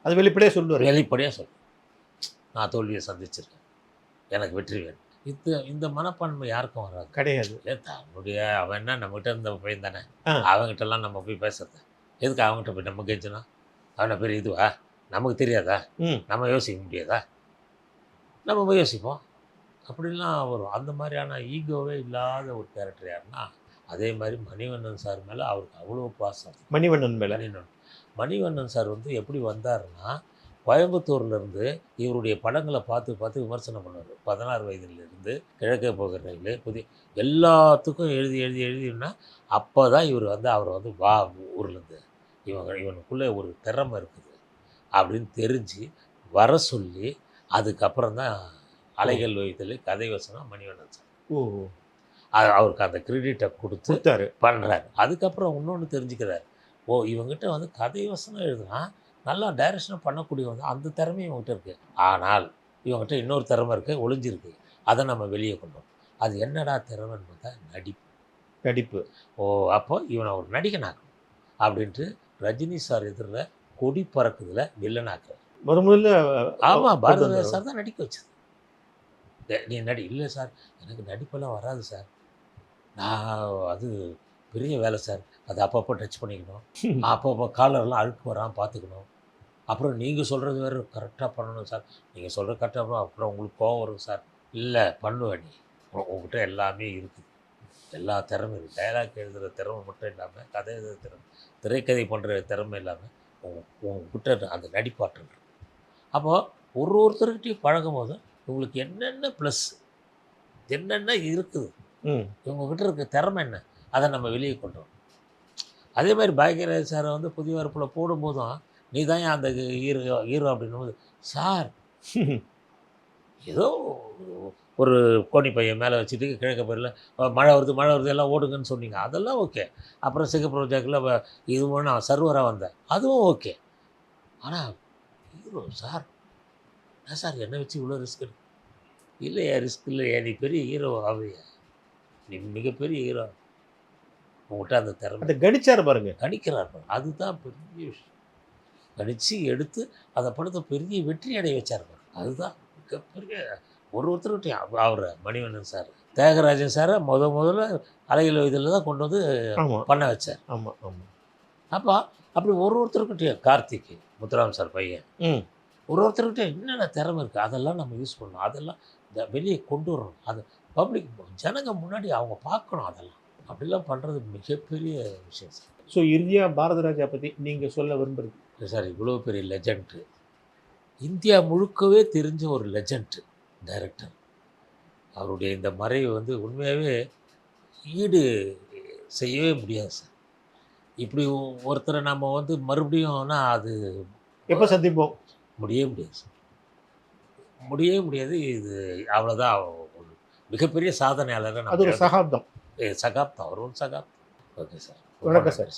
அது வெளிப்படையாக சொல், நான் தோல்வியை சந்திச்சிருக்கேன், எனக்கு வெற்றி வேணும். இந்த மனப்பான்மை யாருக்கும் வராது, கிடையாது. தன்னுடைய அவன் என்ன நம்மகிட்ட இருந்த பையன் தானே, அவங்ககிட்டலாம் நம்ம போய் பேசுறது எதுக்கு, அவங்ககிட்ட போய் நம்ம கெஞ்சணும், அவனை பெரிய இதுவா, நமக்கு தெரியாதா, நம்ம யோசிக்க முடியாதா, நம்ம போய் யோசிப்போம். அப்படிலாம் வரும். அந்த மாதிரியான ஈகோவே இல்லாத ஒரு கேரக்டர் யாருன்னா, அதே மாதிரி மணிவண்ணன் சார் மேலே அவருக்கு அவ்வளோ பாசம். மணிவண்ணன் மேல. மணிவண்ணன் சார் வந்து எப்படி வந்தாருன்னா, கோயம்புத்தூர்லேருந்து இவருடைய படங்களை பார்த்து பார்த்து விமர்சனம் பண்ணுவார். 16 வயதிலிருந்து கிழக்கே போகிற ரயிலு, புதிய எல்லாத்துக்கும் எழுதி எழுதி எழுதினா அப்போ தான் இவர் வந்து அவரை வந்து வா ஊர்லேருந்து இவனுக்குள்ளே ஒரு திறமை இருக்குது அப்படின்னு தெரிஞ்சு வர சொல்லி, அதுக்கப்புறம் தான் அலைகள் ஓய்தல் கதை வசனம் மணிவண்ணன் சார். ஓ அவருக்கு அந்த கிரெடிட்டை கொடுத்து கொடுத்தாரு. பண்ணுறாரு. அதுக்கப்புறம் இன்னொன்று தெரிஞ்சுக்கிறார். ஓ இவங்ககிட்ட வந்து கதை வசனம் எழுதுனா நல்லா டைரக்ஷனாக பண்ணக்கூடியவங்க, அந்த திறமை இவங்ககிட்ட இருக்குது. ஆனால் இவங்ககிட்ட இன்னொரு திறமை இருக்குது, ஒளிஞ்சிருக்கு. அதை நம்ம வெளியே கொண்டு வரோம். அது என்னடா திறமைன்னு பார்த்தா நடிப்பு. நடிப்பு. ஓ அப்போ இவனை ஒரு நடிகனாக்கணும் அப்படின்ட்டு ரஜினி சார் எதிரில் கொடி பறக்குதுல வில்லனாக்குறார். முதல்ல ஆமாம், பாரதிராஜா சார் தான் நடிக்க வச்சது. நீ நடி இல்லை சார், எனக்கு நடிப்பெல்லாம் வராது சார், நான் அது பெரிய வேலை சார், அது அப்பப்போ டச் பண்ணிக்கணும், அப்பப்போ காலர்லாம் அழுக்கு வராமல் பார்த்துக்கணும், அப்புறம் நீங்கள் சொல்கிறது வேறு கரெக்டாக பண்ணணும் சார், நீங்கள் சொல்கிறது கரெக்டாக அப்புறம் உங்களுக்கு கோவம் வரும் சார். இல்லை பண்ணுவேன், நீ உங்ககிட்ட எல்லாமே இருக்குது, எல்லா திறமை இருக்குது. டைலாக் எழுதுகிற திறமை மட்டும் இல்லாமல் கதை எழுதுகிற திறமை, திரைக்கதை பண்ணுற திறமை இல்லாமல் உங்ககிட்ட அந்த நடிப்பாற்றல். அப்போது ஒருத்தருக்கிட்டையும் பழகும் போது உங்களுக்கு என்னென்ன ப்ளஸ் என்னென்ன இருக்குது, இவங்ககிட்ட இருக்க திறமை என்ன, அதை நம்ம வெளியே கொண்டு வரோம். அதே மாதிரி பாக்யராஜ் சாரை வந்து புதிய வரப்பில் போடும்போதும் நீ தான் அந்த ஹீரோ அப்படின்னும்போது, சார் ஏதோ ஒரு கோணி பையன் மேலே வச்சுட்டு கிழக்க பயிரில் மழை வருது எல்லாம் ஓடுங்கன்னு சொன்னீங்க, அதெல்லாம் ஓகே. அப்புறம் சிகப்பு ப்ராஜெக்டில் இது நான் சர்வராக வந்தேன், அதுவும் ஓகே. ஆனால் ஹீரோ சார், என்ன சார் என்னை வச்சு இவ்வளோ ரிஸ்க் இருக்கு? இல்லையா ரிஸ்க் இல்லையா, நீ பெரிய ஹீரோ ஆவியா, நீ மிகப்பெரிய ஹீரோ, உங்கள்கிட்ட அந்த திறமை. அதை கணிச்சார் பாருங்க. கணிக்கிறார் பாருங்க, அதுதான் பெரிய விஷயம். கணித்து எடுத்து அந்த படத்தை பெரிய வெற்றி அடைய வச்சார் பாருங்க, அதுதான் மிகப்பெரிய. ஒருத்தருக்கிட்டையும் அவர் மணிவண்ணன் சார், தியாகராஜன் சாரை முதல்ல அலைகள் இதில் தான் கொண்டு வந்து பண்ண வச்சார். ஆமாம் ஆமாம். அப்போ அப்படி ஒருத்தருக்கிட்டையும் கார்த்திக் முத்துராம் சார் பையன், ஒருத்தருக்கிட்ட என்னென்ன திறமை இருக்குது அதெல்லாம் நம்ம யூஸ் பண்ணணும், அதெல்லாம் வெளியே கொண்டு வரணும், அது பப்ளிக் ஜனங்க முன்னாடி அவங்க பார்க்கணும், அதெல்லாம் அப்படிலாம் பண்ணுறது மிகப்பெரிய விஷயம் சார். ஸோ இறுதியாக பாரதிராஜா பற்றி நீங்கள் சொல்ல விரும்புறது? இல்லை சார், இவ்வளோ பெரிய லெஜண்ட்டு, இந்தியா முழுக்கவே தெரிஞ்ச ஒரு லெஜண்ட் டைரக்டர். அவருடைய இந்த மறைவு வந்து உண்மையாகவே ஈடு செய்யவே முடியாது சார். இப்படி ஒருத்தரை நம்ம வந்து மறுபடியும்னா அது எப்போ சந்திப்போம்? முடியவே முடியாது சார், முடியவே முடியாது. இது அவ்வளோதான், ஒரு மிகப்பெரிய சாதனையாளர். அது ஒரு சகாப்தம். சகாப்தம், அவர் ஒரு சகாப்தம். ஓகே சார், வணக்கம் சார்.